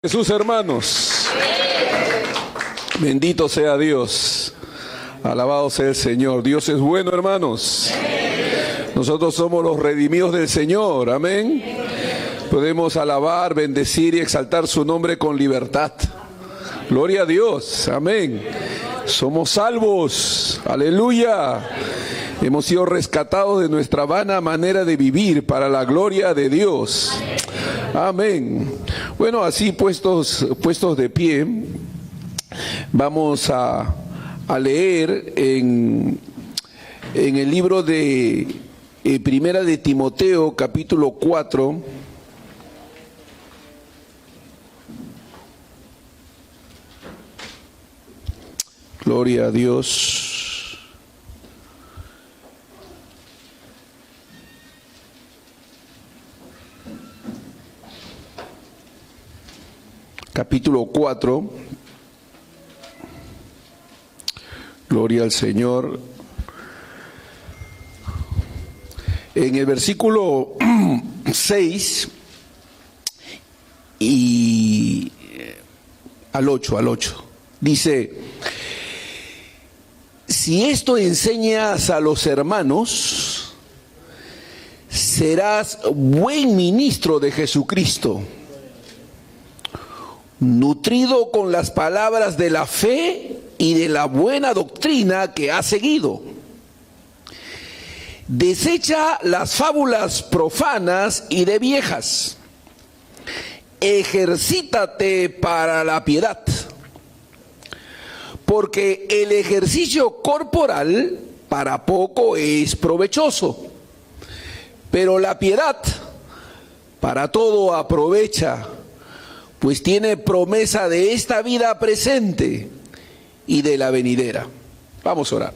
Jesús, hermanos. Bendito sea Dios. Alabado sea el Señor. Dios es bueno, hermanos. Nosotros somos los redimidos del Señor. Amén. Podemos alabar, bendecir y exaltar su nombre con libertad. Gloria a Dios. Amén. Somos salvos. Aleluya. Hemos sido rescatados de nuestra vana manera de vivir para la gloria de Dios. Amén. Bueno, así puestos de pie, vamos a leer en el libro de Primera de Timoteo, capítulo 4. Gloria a Dios. Capítulo 4, gloria al Señor. En el versículo 6 y al 8, dice: si esto enseñas a los hermanos, serás buen ministro de Jesucristo, nutrido con las palabras de la fe y de la buena doctrina que has seguido. Desecha las fábulas profanas y de viejas. Ejercítate para la piedad, porque el ejercicio corporal para poco es provechoso, pero la piedad para todo aprovecha, pues tiene promesa de esta vida presente y de la venidera. Vamos a orar.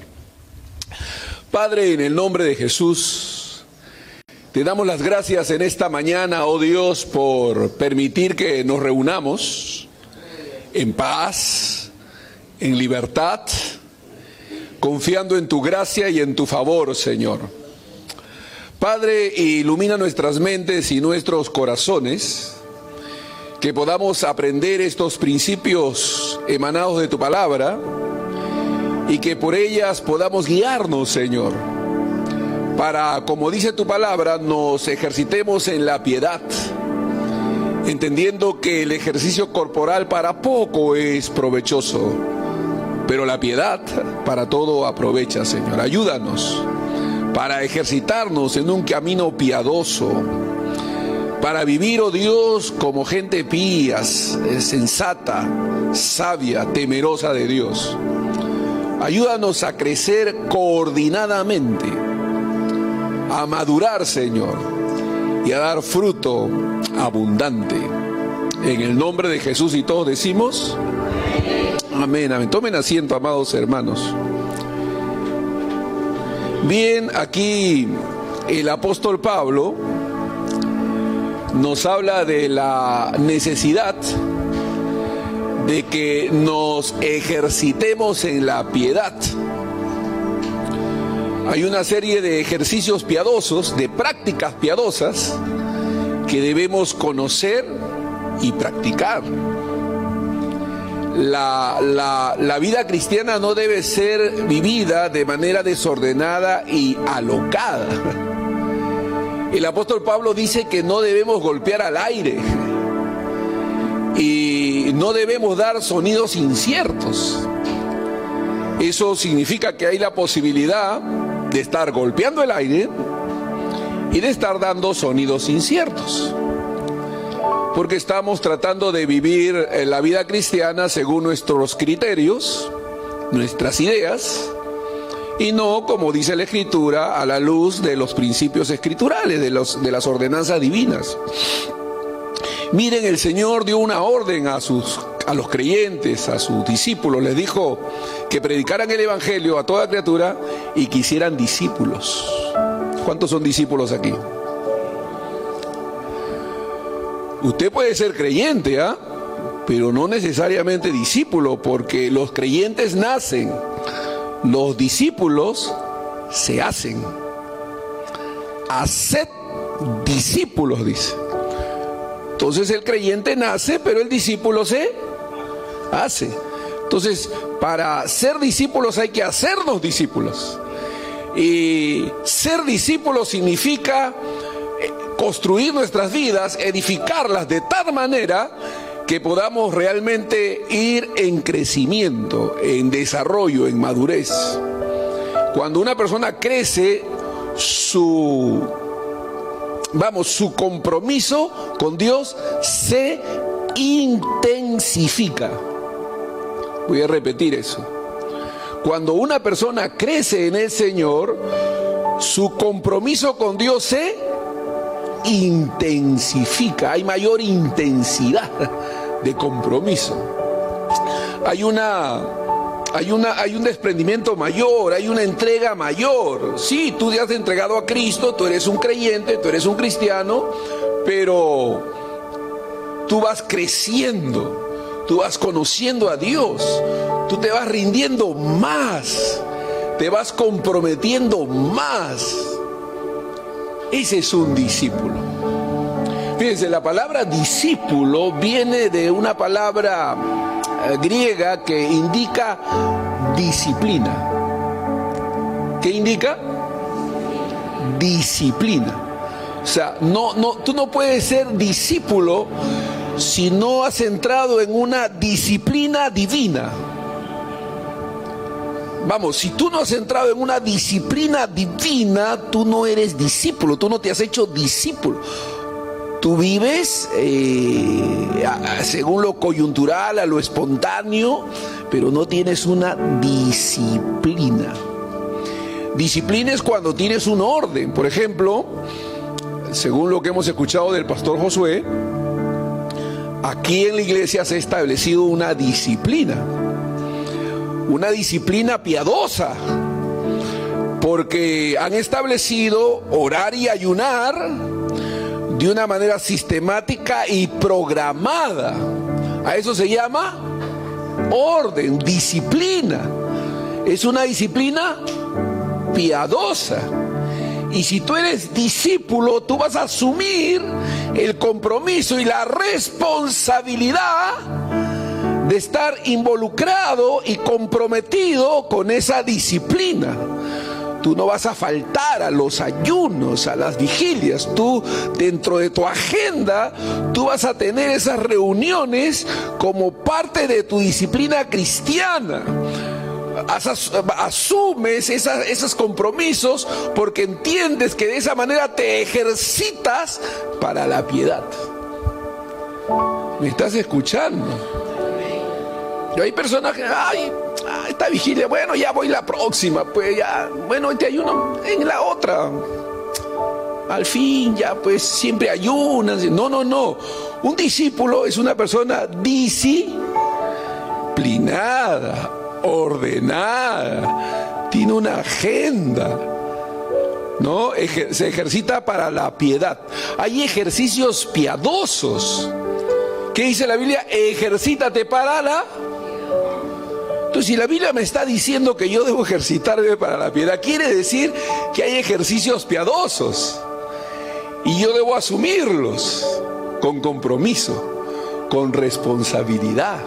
Padre, en el nombre de Jesús, te damos las gracias en esta mañana, oh Dios, por permitir que nos reunamos en paz, en libertad, confiando en tu gracia y en tu favor, Señor. Padre, ilumina nuestras mentes y nuestros corazones, que podamos aprender estos principios emanados de tu palabra y que por ellas podamos guiarnos, Señor, para, como dice tu palabra, nos ejercitemos en la piedad, entendiendo que el ejercicio corporal para poco es provechoso, pero la piedad para todo aprovecha, Señor. Ayúdanos para ejercitarnos en un camino piadoso, para vivir, oh Dios, como gente pía, sensata, sabia, temerosa de Dios. Ayúdanos a crecer coordinadamente, a madurar, Señor, y a dar fruto abundante. En el nombre de Jesús, y todos decimos amén, amén. Tomen asiento, amados hermanos. Bien, aquí el apóstol Pablo nos habla de la necesidad de que nos ejercitemos en la piedad. Hay una serie de ejercicios piadosos, de prácticas piadosas que debemos conocer y practicar. La vida cristiana no debe ser vivida de manera desordenada y alocada. El apóstol Pablo dice que no debemos golpear al aire y no debemos dar sonidos inciertos. Eso significa que hay la posibilidad de estar golpeando el aire y de estar dando sonidos inciertos, porque estamos tratando de vivir la vida cristiana según nuestros criterios, nuestras ideas, y no, como dice la Escritura, a la luz de los principios escriturales, de las ordenanzas divinas. Miren, el Señor dio una orden a los creyentes, a sus discípulos. Les dijo que predicaran el Evangelio a toda criatura y que hicieran discípulos. ¿Cuántos son discípulos aquí? Usted puede ser creyente, pero no necesariamente discípulo, porque los creyentes nacen. Los discípulos se hacen. Haced discípulos, dice. Entonces el creyente nace, pero el discípulo se hace. Entonces, para ser discípulos hay que hacernos discípulos. Y ser discípulos significa construir nuestras vidas, edificarlas de tal manera que podamos realmente ir en crecimiento, en desarrollo, en madurez. Cuando una persona crece, su compromiso con Dios se intensifica. Voy a repetir eso. Cuando una persona crece en el Señor, su compromiso con Dios se intensifica. Hay mayor intensidad de compromiso. Hay un desprendimiento mayor, hay una entrega mayor. Sí, tú te has entregado a Cristo, tú eres un creyente, tú eres un cristiano, pero tú vas creciendo, tú vas conociendo a Dios, tú te vas rindiendo más, te vas comprometiendo más. Ese es un discípulo. Fíjense, la palabra discípulo viene de una palabra griega que indica disciplina. ¿Qué indica? Disciplina. O sea, tú no puedes ser discípulo si no has entrado en una disciplina divina. Vamos, si tú no has entrado en una disciplina divina, tú no eres discípulo, tú no te has hecho discípulo. Tú vives según lo coyuntural, a lo espontáneo, pero no tienes una disciplina. Disciplina es cuando tienes un orden. Por ejemplo, según lo que hemos escuchado del pastor Josué, aquí en la iglesia se ha establecido una disciplina piadosa, porque han establecido orar y ayunar de una manera sistemática y programada. A eso se llama orden, disciplina. Es una disciplina piadosa. Y si tú eres discípulo, tú vas a asumir el compromiso y la responsabilidad de estar involucrado y comprometido con esa disciplina. Tú no vas a faltar a los ayunos, a las vigilias. Tú, dentro de tu agenda, tú vas a tener esas reuniones como parte de tu disciplina cristiana. Asumes esos compromisos porque entiendes que de esa manera te ejercitas para la piedad. ¿Me estás escuchando? Y hay personas que, esta vigilia, bueno, ya voy la próxima, pues ya, bueno, te ayuno en la otra. Al fin, ya pues siempre ayunas. No. Un discípulo es una persona disciplinada, ordenada, tiene una agenda, ¿no? Se ejercita para la piedad. Hay ejercicios piadosos. ¿Qué dice la Biblia? Ejercítate para la... Entonces, si la Biblia me está diciendo que yo debo ejercitarme para la piedad, quiere decir que hay ejercicios piadosos y yo debo asumirlos con compromiso, con responsabilidad.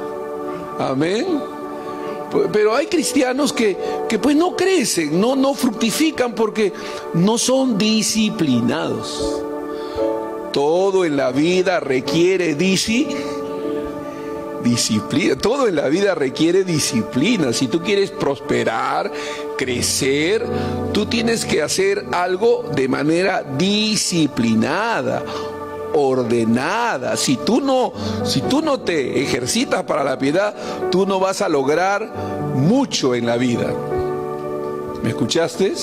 Amén. Pero hay cristianos que pues no crecen, no fructifican porque no son disciplinados. Todo en la vida requiere disciplina. Todo en la vida requiere disciplina. Si tú quieres prosperar, crecer, tú tienes que hacer algo de manera disciplinada, ordenada. Si tú no te ejercitas para la piedad, tú no vas a lograr mucho en la vida. ¿Me escuchaste?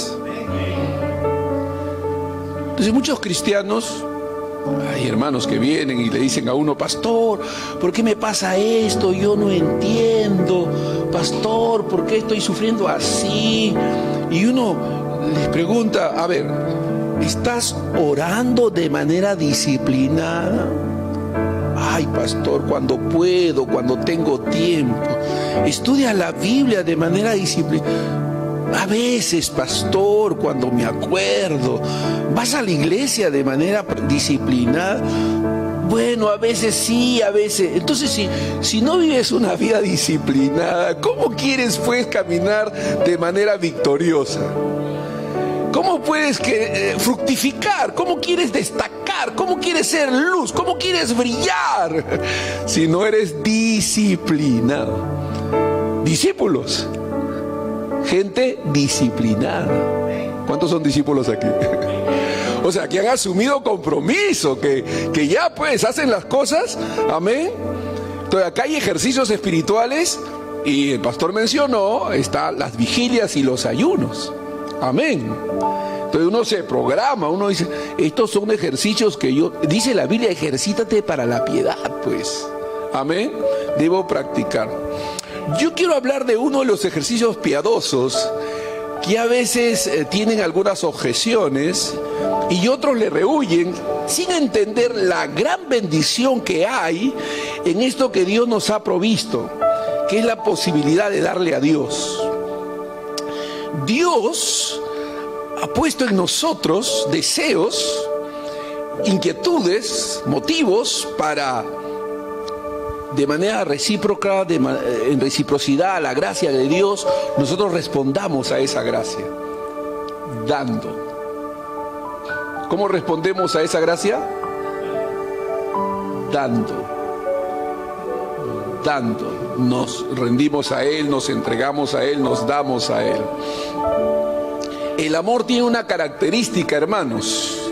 Entonces muchos cristianos, hay hermanos que vienen y le dicen a uno: pastor, ¿por qué me pasa esto? Yo no entiendo. Pastor, ¿por qué estoy sufriendo así? Y uno les pregunta: a ver, ¿estás orando de manera disciplinada? Ay, pastor, cuando puedo, cuando tengo tiempo. ¿Estudias la Biblia de manera disciplinada? A veces, pastor, cuando me acuerdo. ¿Vas a la iglesia de manera disciplinada? Bueno, a veces sí, a veces. Entonces, si no vives una vida disciplinada, ¿cómo quieres pues caminar de manera victoriosa? ¿Cómo puedes fructificar? ¿Cómo quieres destacar? ¿Cómo quieres ser luz? ¿Cómo quieres brillar? Si no eres disciplinado. Discípulos. Gente disciplinada. ¿Cuántos son discípulos aquí? O sea, que han asumido compromiso, que ya pues hacen las cosas, amén. Entonces acá hay ejercicios espirituales y el pastor mencionó, están las vigilias y los ayunos, amén. Entonces uno se programa, uno dice, estos son ejercicios que dice la Biblia, ejercítate para la piedad, pues, amén, debo practicar. Yo quiero hablar de uno de los ejercicios piadosos que a veces tienen algunas objeciones y otros le rehuyen sin entender la gran bendición que hay en esto que Dios nos ha provisto, que es la posibilidad de darle a Dios. Dios ha puesto en nosotros deseos, inquietudes, motivos para, de manera recíproca, en reciprocidad a la gracia de Dios, nosotros respondamos a esa gracia, dando. ¿Cómo respondemos a esa gracia? Dando. Nos rendimos a Él, nos entregamos a Él, nos damos a Él. El amor tiene una característica, hermanos.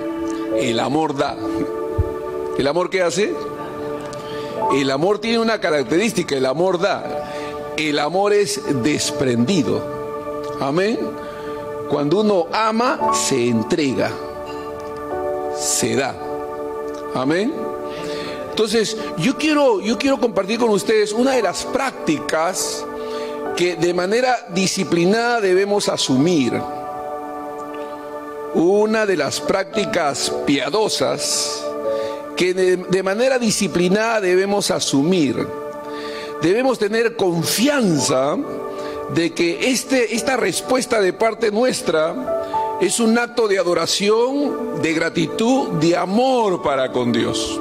El amor da. ¿El amor qué hace? El amor tiene una característica, el amor da. El amor es desprendido. Amén. Cuando uno ama, se entrega, se da. Amén. Entonces, yo quiero compartir con ustedes una de las prácticas que de manera disciplinada debemos asumir. Una de las prácticas piadosas que de manera disciplinada debemos asumir. Debemos tener confianza de que esta respuesta de parte nuestra es un acto de adoración, de gratitud, de amor para con Dios.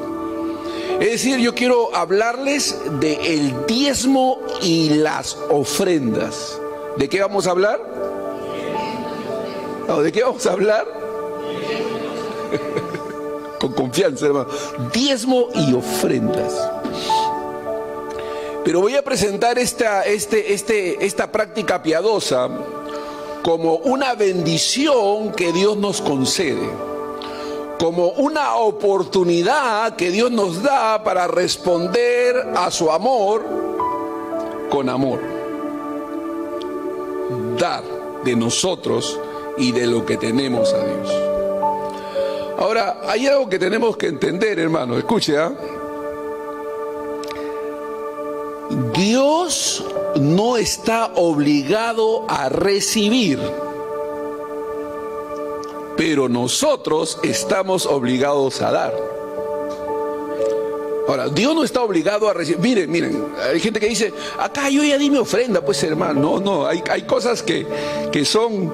Es decir, yo quiero hablarles del diezmo y las ofrendas. ¿De qué vamos a hablar? ¿De qué vamos a hablar? Con confianza, hermano. Diezmo y ofrendas. Pero voy a presentar esta práctica piadosa como una bendición que Dios nos concede, como una oportunidad que Dios nos da para responder a su amor con amor. Dar de nosotros y de lo que tenemos a Dios. Ahora, hay algo que tenemos que entender, hermano. Escuche, Dios no está obligado a recibir, pero nosotros estamos obligados a dar. Ahora, Dios no está obligado a recibir. Miren, hay gente que dice, acá yo ya di mi ofrenda, pues hermano. No, hay cosas que son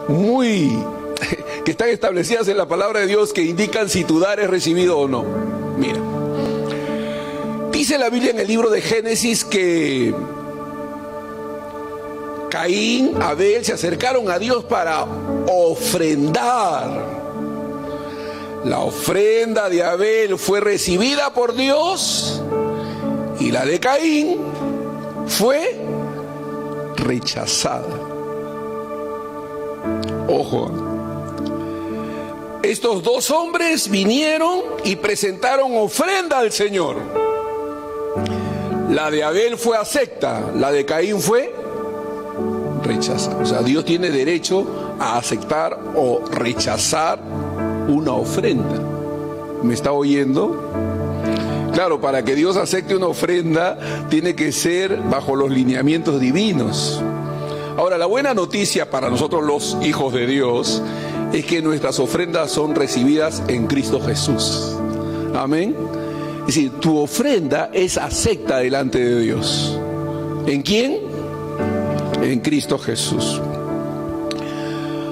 muy, que están establecidas en la palabra de Dios que indican si tu dar es recibido o no. Mira, dice la Biblia en el libro de Génesis que Caín, Abel se acercaron a Dios para ofrendar. La ofrenda de Abel fue recibida por Dios y la de Caín fue rechazada. Ojo, estos dos hombres vinieron y presentaron ofrenda al Señor. La de Abel fue acepta, la de Caín fue rechazada. O sea, Dios tiene derecho a aceptar o rechazar una ofrenda. ¿Me está oyendo? Claro, para que Dios acepte una ofrenda tiene que ser bajo los lineamientos divinos. Ahora, la buena noticia para nosotros los hijos de Dios es que nuestras ofrendas son recibidas en Cristo Jesús. Amén. Es decir, tu ofrenda es acepta delante de Dios. ¿En quién? En Cristo Jesús.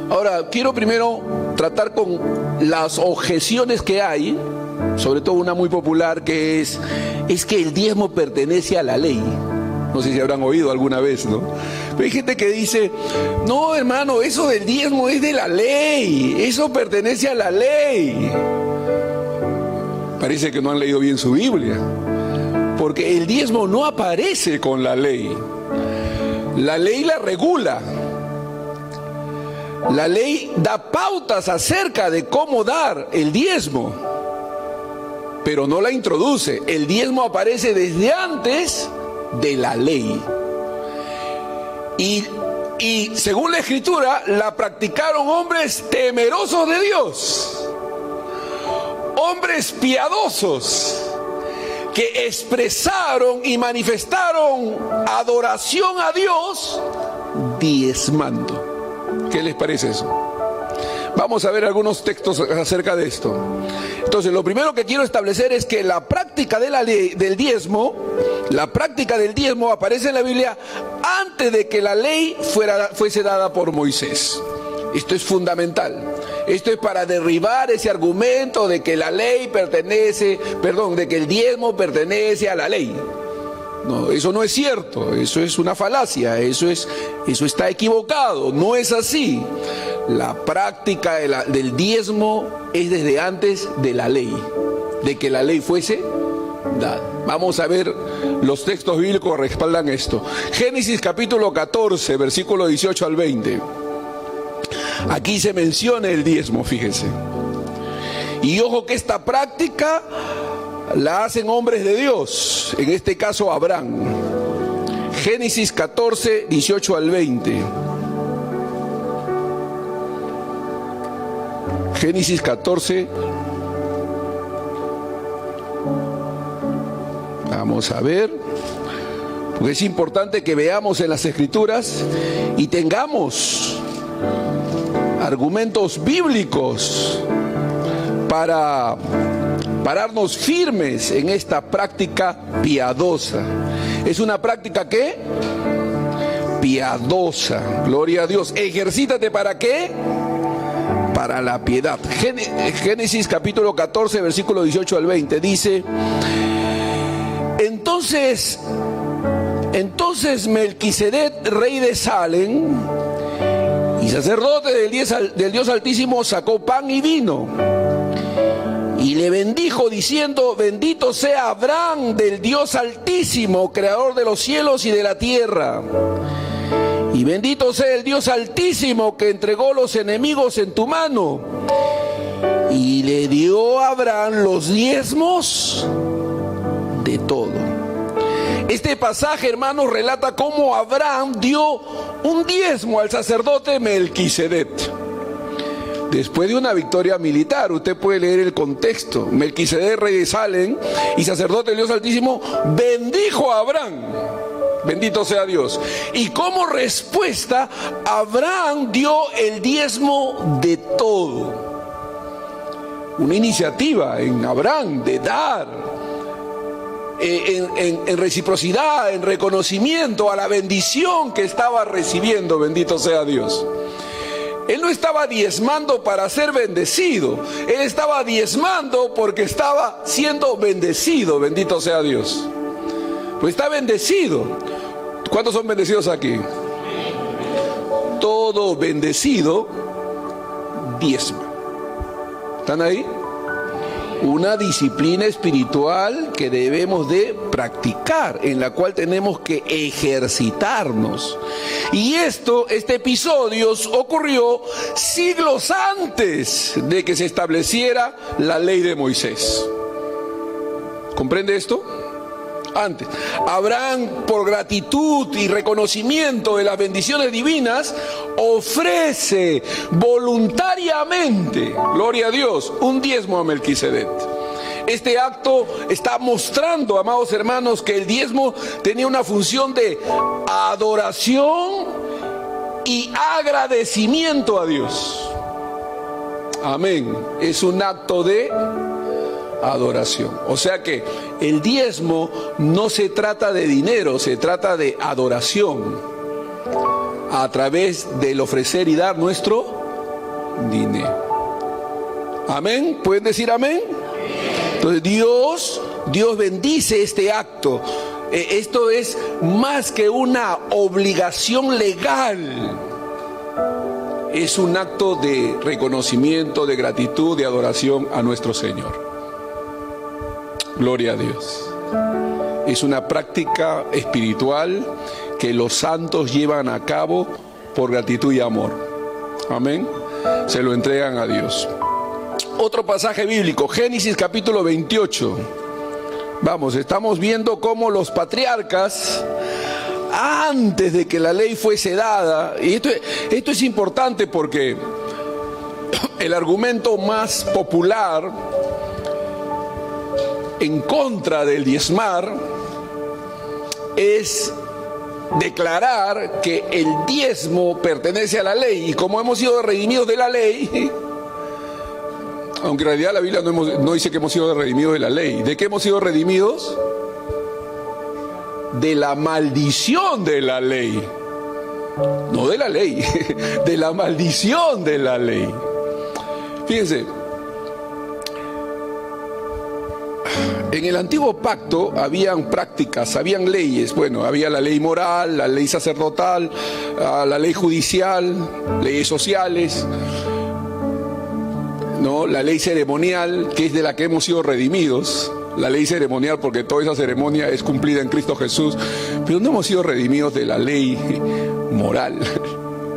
Ahora, quiero primero tratar con las objeciones que hay sobre todo una muy popular que es que el diezmo pertenece a la ley. No sé si habrán oído alguna vez, ¿no? Pero hay gente que dice, no, hermano, eso del diezmo es de la ley, eso pertenece a la ley. Parece que no han leído bien su Biblia, porque el diezmo no aparece con la ley. La ley la regula. La ley da pautas acerca de cómo dar el diezmo, pero no la introduce. El diezmo aparece desde antes de la ley. Y según la Escritura, la practicaron hombres temerosos de Dios, hombres piadosos, que expresaron y manifestaron adoración a Dios diezmando. ¿Qué les parece eso? Vamos a ver algunos textos acerca de esto. Entonces, lo primero que quiero establecer es que la práctica de la ley, del diezmo, la práctica del diezmo aparece en la Biblia antes de que la ley fuese dada por Moisés. Esto es fundamental. Esto es para derribar ese argumento de que la ley de que el diezmo pertenece a la ley. No, eso no es cierto, eso es una falacia, eso está equivocado, no es así. La práctica del diezmo es desde antes de la ley, de que la ley fuese dada. Vamos a ver, los textos bíblicos respaldan esto. Génesis capítulo 14, versículo 18 al 20. Aquí se menciona el diezmo, fíjense. Y ojo que esta práctica la hacen hombres de Dios, en este caso Abraham. Génesis 14, 18 al 20. Génesis 14. Vamos a ver, porque es importante que veamos en las Escrituras y tengamos argumentos bíblicos para pararnos firmes en esta práctica piadosa. ¿Es una práctica qué? Piadosa. Gloria a Dios. Ejercítate ¿para qué? Para la piedad. Génesis capítulo 14, versículo 18 al 20 dice: Entonces Melquisedec, rey de Salem y sacerdote del Dios Altísimo, sacó pan y vino y le bendijo diciendo: Bendito sea Abraham del Dios Altísimo, creador de los cielos y de la tierra. Y bendito sea el Dios Altísimo que entregó los enemigos en tu mano. Y le dio a Abraham los diezmos de todo. Este pasaje, hermanos, relata cómo Abraham dio un diezmo al sacerdote Melquisedec. Después de una victoria militar, usted puede leer el contexto. Melquisedec, rey de Salem y sacerdote del Dios Altísimo, bendijo a Abraham. Bendito sea Dios. Y como respuesta, Abraham dio el diezmo de todo. Una iniciativa en Abraham de dar, en reciprocidad, en reconocimiento a la bendición que estaba recibiendo. Bendito sea Dios. Él no estaba diezmando para ser bendecido, él estaba diezmando porque estaba siendo bendecido. Bendito sea Dios. Pues está bendecido. ¿Cuántos son bendecidos aquí? Todo bendecido diezma. ¿Están ahí? Una disciplina espiritual que debemos de practicar, en la cual tenemos que ejercitarnos. Y este episodio ocurrió siglos antes de que se estableciera la ley de Moisés. ¿Comprende esto? Antes. Abraham, por gratitud y reconocimiento de las bendiciones divinas, ofrece voluntariamente, gloria a Dios, un diezmo a Melquisedec. Este acto está mostrando, amados hermanos, que el diezmo tenía una función de adoración y agradecimiento a Dios. Amén. Es un acto de adoración. O sea que el diezmo no se trata de dinero, se trata de adoración a través del ofrecer y dar nuestro dinero. Amén. ¿Pueden decir amén? Entonces Dios bendice este acto. Esto es más que una obligación legal. Es un acto de reconocimiento, de gratitud, de adoración a nuestro Señor. Gloria a Dios. Es una práctica espiritual que los santos llevan a cabo por gratitud y amor. Amén. Se lo entregan a Dios. Otro pasaje bíblico, Génesis capítulo 28. Vamos, estamos viendo cómo los patriarcas, antes de que la ley fuese dada, y esto es importante porque el argumento más popular en contra del diezmar es declarar que el diezmo pertenece a la ley, y como hemos sido redimidos de la ley, aunque en realidad la Biblia no dice que hemos sido redimidos de la ley. ¿De qué hemos sido redimidos? De la maldición de la ley. No de la ley, de la maldición de la ley. Fíjense, en el antiguo pacto habían prácticas, habían leyes. Bueno, había la ley moral, la ley sacerdotal, la ley judicial, leyes sociales, ¿no? La ley ceremonial, que es de la que hemos sido redimidos. La ley ceremonial, porque toda esa ceremonia es cumplida en Cristo Jesús. Pero no hemos sido redimidos de la ley moral,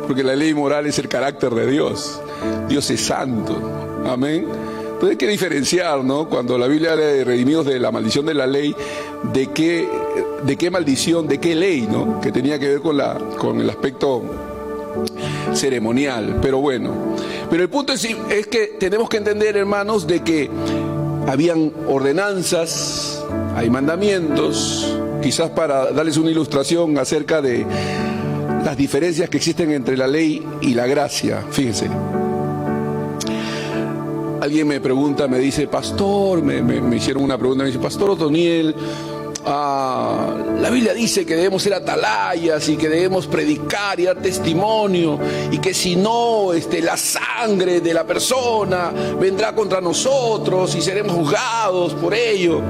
porque la ley moral es el carácter de Dios. Dios es santo. Amén. Entonces hay que diferenciar, ¿no? Cuando la Biblia habla de redimidos de la maldición de la ley, de qué maldición, de qué ley, ¿no? Que tenía que ver con el aspecto ceremonial. Pero bueno, pero el punto es que tenemos que entender, hermanos, de que habían ordenanzas, hay mandamientos, quizás para darles una ilustración acerca de las diferencias que existen entre la ley y la gracia. Fíjense, alguien me pregunta, me dice, pastor, me hicieron una pregunta, me dice, pastor Otoniel, la Biblia dice que debemos ser atalayas y que debemos predicar y dar testimonio, y que si no, la sangre de la persona vendrá contra nosotros y seremos juzgados por ello.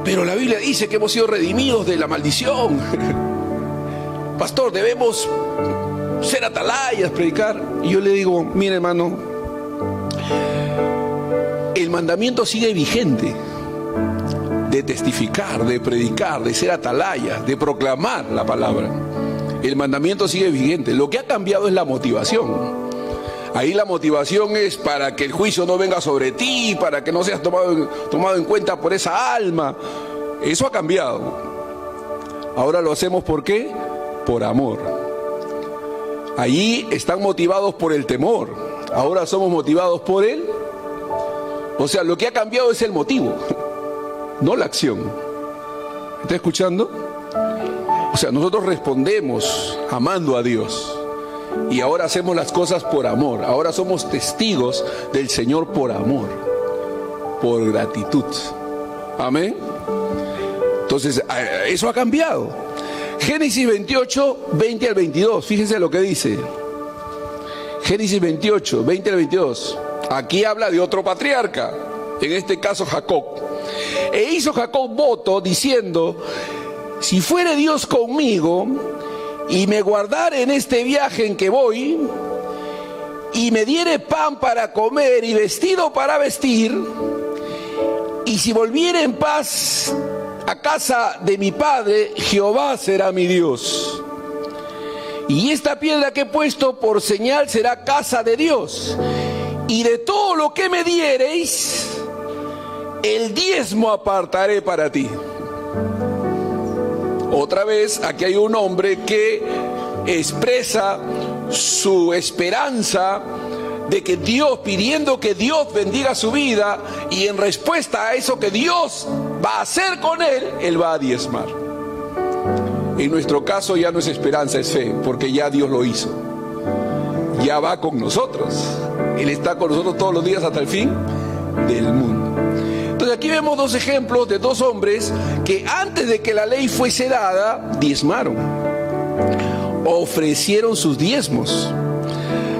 Pero la Biblia dice que hemos sido redimidos de la maldición. Pastor, debemos ser atalayas, predicar. Y yo le digo, mire, hermano, el mandamiento sigue vigente de testificar, de predicar, de ser atalaya, de proclamar la palabra. El mandamiento sigue vigente. Lo que ha cambiado es la motivación. Ahí la motivación es para que el juicio no venga sobre ti, para que no seas tomado en cuenta por esa alma. Eso ha cambiado. Ahora lo hacemos ¿por qué? Por amor. Allí están motivados por el temor. Ahora somos motivados por él. O sea, lo que ha cambiado es el motivo, no la acción. ¿Está escuchando? O sea, nosotros respondemos amando a Dios. Y ahora hacemos las cosas por amor. Ahora somos testigos del Señor por amor, por gratitud. Amén. Entonces, eso ha cambiado. Génesis 28, 20 al 22. Fíjense lo que dice. Génesis 28, 20 al 22. Aquí habla de otro patriarca, en este caso Jacob. E hizo Jacob voto diciendo: si fuere Dios conmigo y me guardare en este viaje en que voy, y me diere pan para comer y vestido para vestir, y si volviere en paz a casa de mi padre, Jehová será mi Dios. Y esta piedra que he puesto por señal será casa de Dios. Y de todo lo que me diereis, el diezmo apartaré para ti. Otra vez, aquí hay un hombre que expresa su esperanza de que Dios, pidiendo que Dios bendiga su vida, y en respuesta a eso que Dios va a hacer con él, él va a diezmar. En nuestro caso ya no es esperanza, es fe, porque ya Dios lo hizo. Ya va con nosotros. Él está con nosotros todos los días hasta el fin del mundo. Entonces aquí vemos dos ejemplos de dos hombres que antes de que la ley fuese dada, diezmaron, ofrecieron sus diezmos.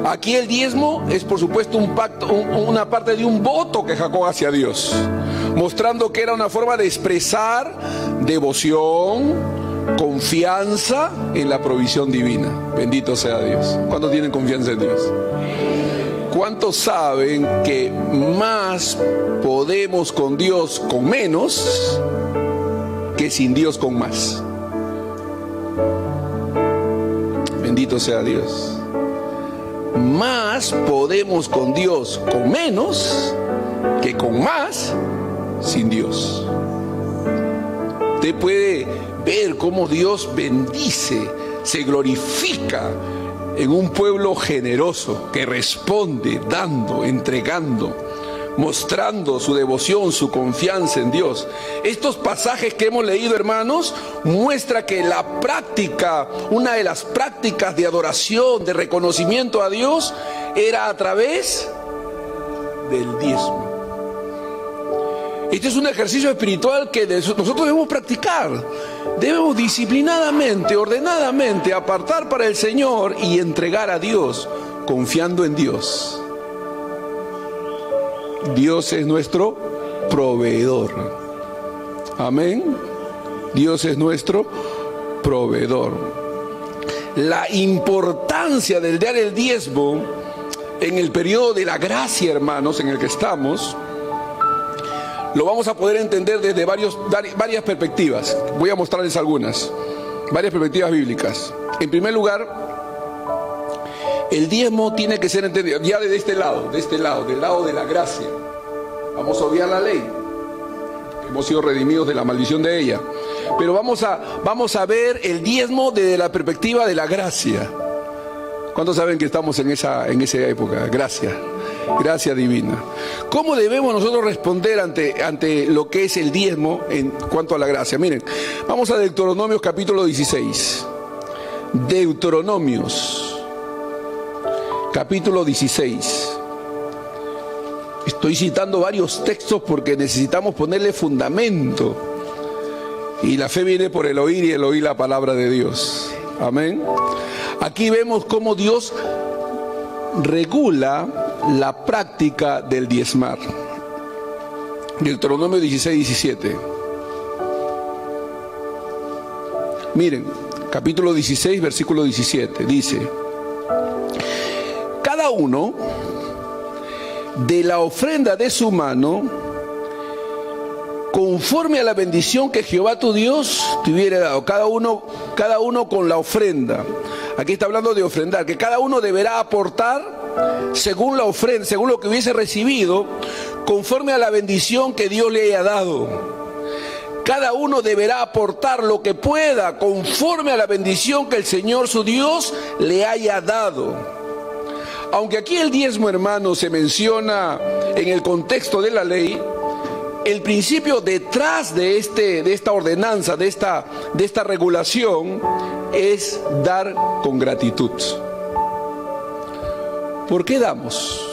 Aquí el diezmo es, por supuesto, un pacto, una parte de un voto que Jacob hacia Dios, mostrando que era una forma de expresar devoción, confianza en la provisión divina. Bendito sea Dios. ¿Cuántos tienen confianza en Dios? ¿Cuántos saben que más podemos con Dios con menos que sin Dios con más? Bendito sea Dios. Más podemos con Dios con menos que con más sin Dios. Usted puede ver cómo Dios bendice, se glorifica en un pueblo generoso que responde, dando, entregando, mostrando su devoción, su confianza en Dios. Estos pasajes que hemos leído, hermanos, muestra que la práctica, una de las prácticas de adoración, de reconocimiento a Dios, era a través del diezmo. Este es un ejercicio espiritual que nosotros debemos practicar. Debemos disciplinadamente, ordenadamente apartar para el Señor y entregar a Dios, confiando en Dios. Dios es nuestro proveedor. Amén. Dios es nuestro proveedor. La importancia del dar el diezmo en el periodo de la gracia, hermanos, en el que estamos, lo vamos a poder entender desde varias perspectivas. Voy a mostrarles varias perspectivas bíblicas. En primer lugar, el diezmo tiene que ser entendido ya de este lado, del lado de la gracia. Vamos a obviar la ley. Hemos sido redimidos de la maldición de ella. Pero vamos a ver el diezmo desde la perspectiva de la gracia. ¿Cuántos saben que estamos en esa época? Gracia divina. ¿Cómo debemos nosotros responder ante lo que es el diezmo en cuanto a la gracia? Miren, vamos a Deuteronomios capítulo 16. Deuteronomios capítulo 16. Estoy citando varios textos porque necesitamos ponerle fundamento. Y la fe viene por el oír y el oír la palabra de Dios. Amén. Aquí vemos cómo Dios regula la práctica del diezmar. Deuteronomio 16:17. Miren, capítulo 16, versículo 17, dice: cada uno de la ofrenda de su mano, conforme a la bendición que Jehová tu Dios te hubiera dado. Cada uno con la ofrenda. Aquí está hablando de ofrendar, que cada uno deberá aportar según la ofrenda, según lo que hubiese recibido, conforme a la bendición que Dios le haya dado. Cada uno deberá aportar lo que pueda, conforme a la bendición que el Señor su Dios le haya dado. Aunque aquí el diezmo, hermano, se menciona en el contexto de la ley, el principio detrás de esta ordenanza, de esta regulación, es dar con gratitud. ¿Por qué damos?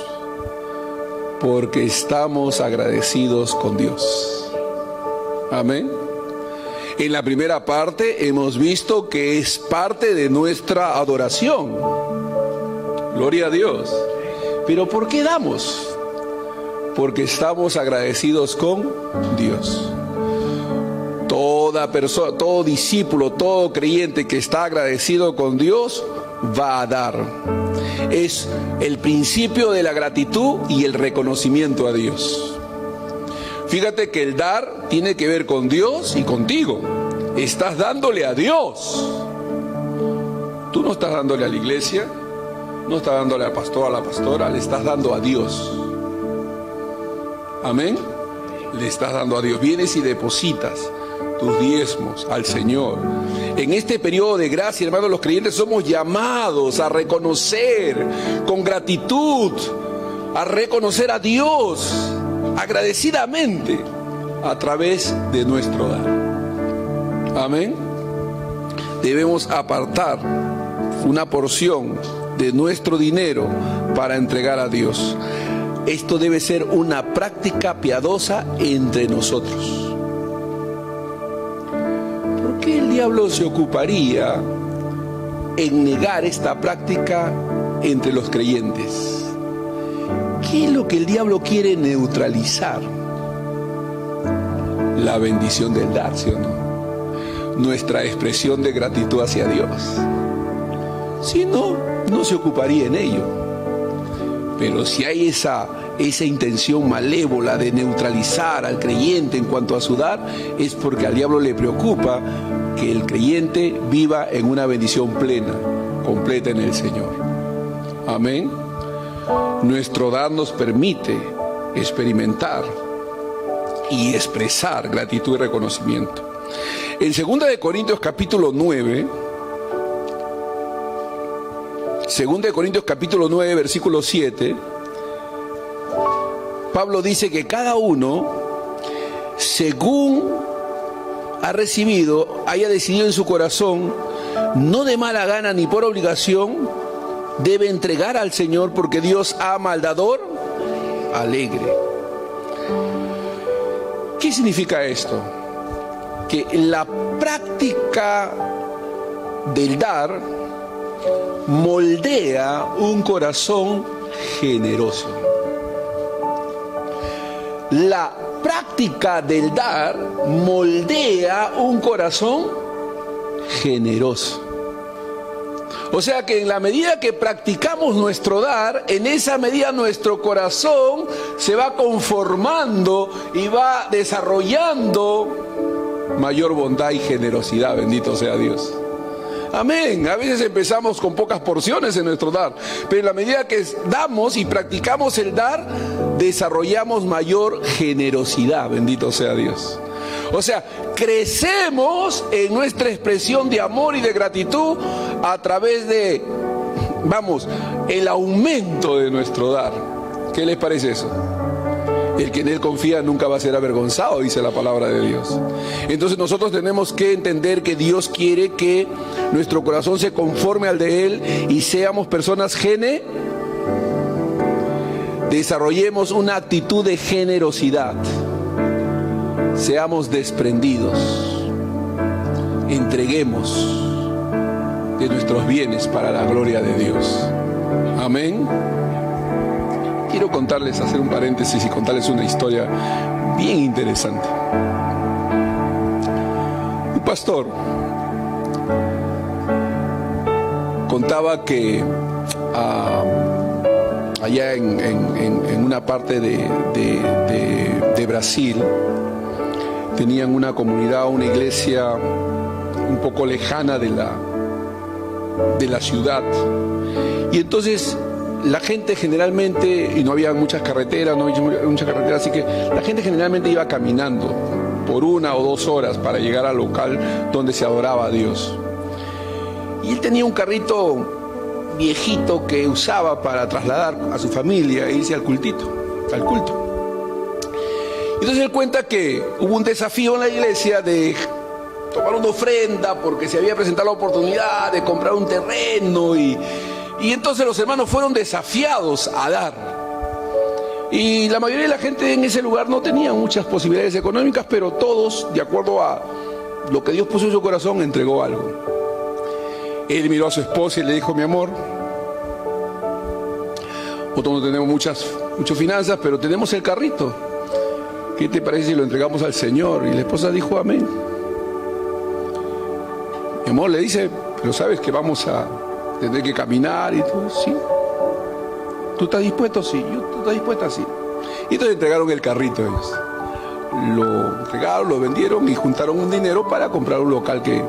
Porque estamos agradecidos con Dios. Amén. En la primera parte hemos visto que es parte de nuestra adoración. Gloria a Dios. Pero ¿por qué damos? Porque estamos agradecidos con Dios. Toda persona, todo discípulo, todo creyente que está agradecido con Dios va a dar. Es el principio de la gratitud y el reconocimiento a Dios. Fíjate que el dar tiene que ver con Dios y contigo. Estás dándole a Dios. Tú no estás dándole a la iglesia, no estás dándole al pastor, a la pastora, le estás dando a Dios. Amén. Le estás dando a Dios. Vienes y depositas tus diezmos al Señor. En este periodo de gracia, hermanos, los creyentes somos llamados a reconocer con gratitud, a reconocer a Dios agradecidamente a través de nuestro dar. Amén. Debemos apartar una porción de nuestro dinero para entregar a Dios. Esto debe ser una práctica piadosa entre nosotros. ¿Por qué el diablo se ocuparía en negar esta práctica entre los creyentes. ¿Qué es lo que el diablo quiere neutralizar? La bendición del dar, ¿sí o no? Nuestra expresión de gratitud hacia Dios. Si no, no se ocuparía en ello. Pero si hay esa intención malévola de neutralizar al creyente en cuanto a su dar, es porque al diablo le preocupa que el creyente viva en una bendición plena, completa en el Señor. Amén. Nuestro dar nos permite experimentar y expresar gratitud y reconocimiento. En 2 de Corintios capítulo 9, 2 de Corintios capítulo 9, versículo 7, Pablo dice que cada uno, según ha recibido, haya decidido en su corazón, no de mala gana ni por obligación, debe entregar al Señor, porque Dios ama al dador alegre. ¿Qué significa esto? Que la práctica del dar moldea un corazón generoso. La práctica del dar moldea un corazón generoso. O sea que en la medida que practicamos nuestro dar, en esa medida nuestro corazón se va conformando y va desarrollando mayor bondad y generosidad. Bendito sea Dios. Amén. A veces empezamos con pocas porciones en nuestro dar, pero en la medida que damos y practicamos el dar, desarrollamos mayor generosidad. Bendito sea Dios. O sea, crecemos en nuestra expresión de amor y de gratitud a través de, el aumento de nuestro dar. ¿Qué les parece eso? El que en Él confía nunca va a ser avergonzado, dice la palabra de Dios. Entonces nosotros tenemos que entender que Dios quiere que nuestro corazón se conforme al de Él y seamos personas desarrollemos una actitud de generosidad. Seamos desprendidos, entreguemos de nuestros bienes para la gloria de Dios. Amén. Quiero hacer un paréntesis y contarles una historia bien interesante. Un pastor contaba que allá en una parte de Brasil, tenían una comunidad, una iglesia un poco lejana de la ciudad. Y entonces la gente generalmente, y no había muchas carreteras, así que la gente generalmente iba caminando por 1 o 2 horas para llegar al local donde se adoraba a Dios. Y él tenía un carrito viejito que usaba para trasladar a su familia e irse al culto. Entonces él cuenta que hubo un desafío en la iglesia de tomar una ofrenda porque se había presentado la oportunidad de comprar un terreno y entonces los hermanos fueron desafiados a dar. Y la mayoría de la gente en ese lugar no tenía muchas posibilidades económicas, pero todos, de acuerdo a lo que Dios puso en su corazón, entregó algo. Él miró a su esposa y le dijo: mi amor, nosotros no tenemos muchas finanzas, pero tenemos el carrito. ¿Qué te parece si lo entregamos al Señor? Y la esposa dijo: amén. Mi amor le dice: pero sabes que vamos a tener que caminar y todo. Sí. ¿Tú estás dispuesto? Sí. ¿Tú estás dispuesta? Sí. Y entonces entregaron el carrito ellos. Lo entregaron, lo vendieron y juntaron un dinero para comprar un local que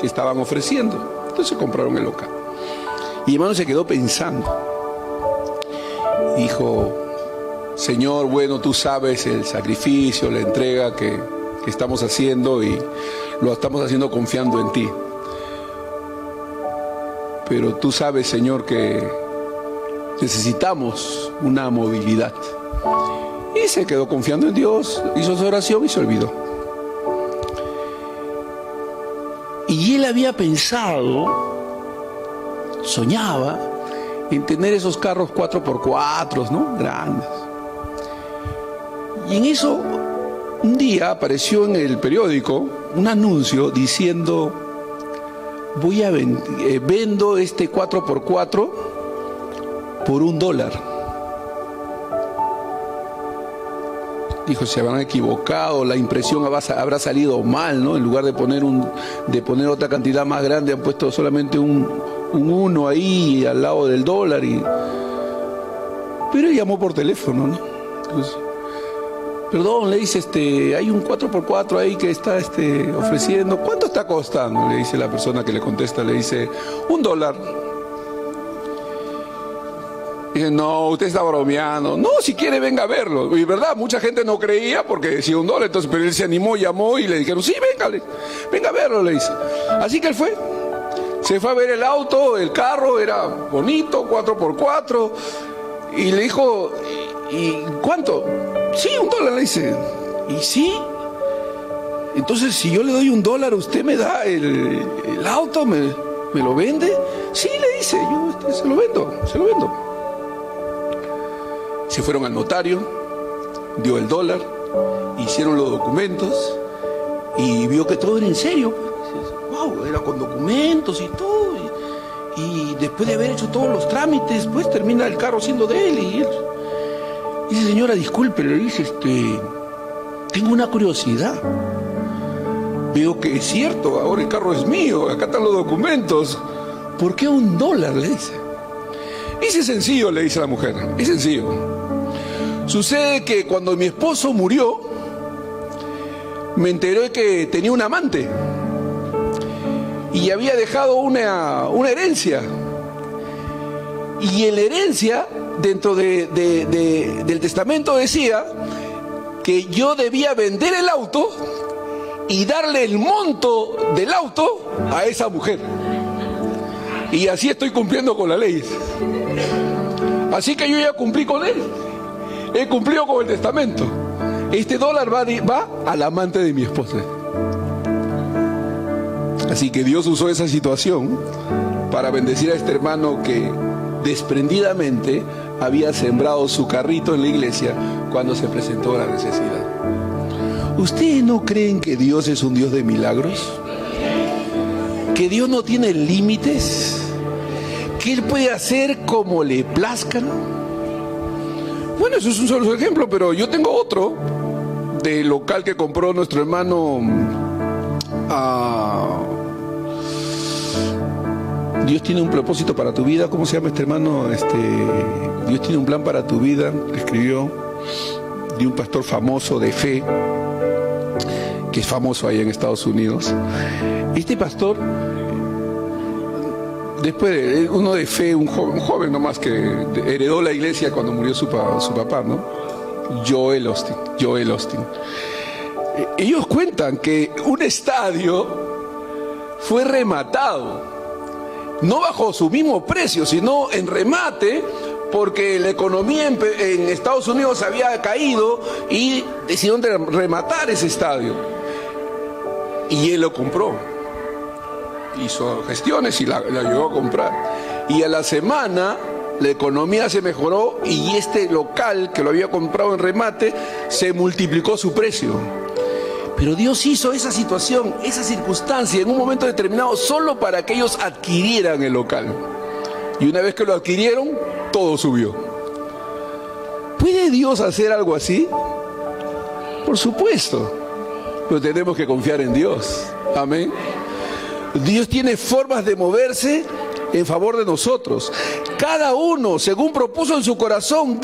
estaban ofreciendo. Entonces compraron el local. Y hermano se quedó pensando. Dijo: Señor, bueno, tú sabes el sacrificio, la entrega que estamos haciendo y lo estamos haciendo confiando en ti. Pero tú sabes, Señor, que necesitamos una movilidad. Y se quedó confiando en Dios, hizo su oración y se olvidó. Y él había pensado, soñaba en tener esos carros 4x4, ¿no? Grandes. Y en eso, un día apareció en el periódico un anuncio diciendo: vendo este 4x4 por $1. Dijo, se habrán equivocado, la impresión habrá salido mal, ¿no? En lugar de poner otra cantidad más grande, han puesto solamente un 1 ahí al lado del dólar. Pero él llamó por teléfono, ¿no? Entonces, perdón, le dice, hay un 4x4 ahí que está ofreciendo. ¿Cuánto está costando? Le dice la persona que le contesta, le dice, $1. Dice, no, usted está bromeando. No, si quiere venga a verlo. Y verdad, mucha gente no creía porque decía $1, entonces, pero él se animó, llamó y le dijeron, sí, venga a verlo, le dice. Así que él fue. Se fue a ver el auto, el carro, era bonito, 4x4. Y le dijo, ¿y cuánto? Sí, $1, le dice. ¿Y sí? Entonces, si yo le doy $1, ¿usted me da el auto? ¿Me lo vende? Sí, le dice, yo se lo vendo. Se fueron al notario, dio el $1, hicieron los documentos y vio que todo era en serio. Wow, era con documentos y todo. Y después de haber hecho todos los trámites, pues termina el carro siendo de él. Y él dice, señora, disculpe, le dice, tengo una curiosidad. Veo que es cierto, ahora el carro es mío, acá están los documentos. ¿Por qué $1? Le dice. Es sencillo, le dice la mujer, es sencillo. Sucede que cuando mi esposo murió, me enteré que tenía un amante y había dejado una herencia. Y en la herencia, dentro del testamento decía que yo debía vender el auto y darle el monto del auto a esa mujer. Y así estoy cumpliendo con la ley. Así que yo ya cumplí con él. He cumplido con el testamento. $1 va al amante de mi esposa. Así que Dios usó esa situación para bendecir a este hermano que desprendidamente había sembrado su carrito en la iglesia cuando se presentó la necesidad. ¿Ustedes no creen que Dios es un Dios de milagros? ¿Que Dios no tiene límites? ¿Que Él puede hacer como le plazca? Bueno, eso es un solo ejemplo, pero yo tengo otro del local que compró nuestro hermano. Dios tiene un propósito para tu vida. ¿Cómo se llama este hermano? Dios tiene un plan para tu vida. Escribió de un pastor famoso de fe, que es famoso ahí en Estados Unidos. Este pastor, después uno de fe, un joven nomás que heredó la iglesia cuando murió su papá, ¿no? Joel Osteen. Ellos cuentan que un estadio fue rematado, no bajo su mismo precio, sino en remate, porque la economía en Estados Unidos había caído y decidieron rematar ese estadio. Y él lo compró. Hizo gestiones y la llegó a comprar. Y a la semana la economía se mejoró y este local que lo había comprado en remate se multiplicó su precio. Pero Dios hizo esa situación, esa circunstancia en un momento determinado solo para que ellos adquirieran el local. Y una vez que lo adquirieron, todo subió. ¿Puede Dios hacer algo así? Por supuesto. Pero tenemos que confiar en Dios. Amén. Dios tiene formas de moverse en favor de nosotros. Cada uno, según propuso en su corazón,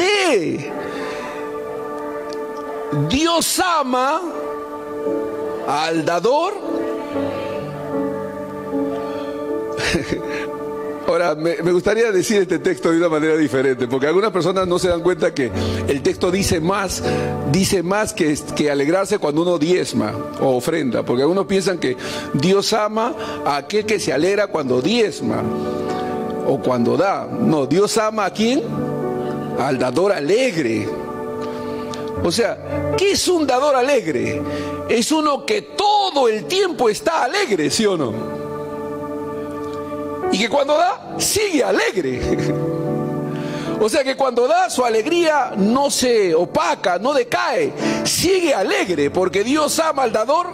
Dios ama al dador. Ahora, me gustaría decir este texto de una manera diferente, porque algunas personas no se dan cuenta que el texto dice más que alegrarse cuando uno diezma o ofrenda, porque algunos piensan que Dios ama a aquel que se alegra cuando diezma o cuando da. No, Dios ama ¿a quién? Al dador alegre. O sea, ¿qué es un dador alegre? Es uno que todo el tiempo está alegre, ¿sí o no? Y que cuando da, sigue alegre. O sea que cuando da, su alegría no se opaca, no decae, sigue alegre, porque Dios ama al dador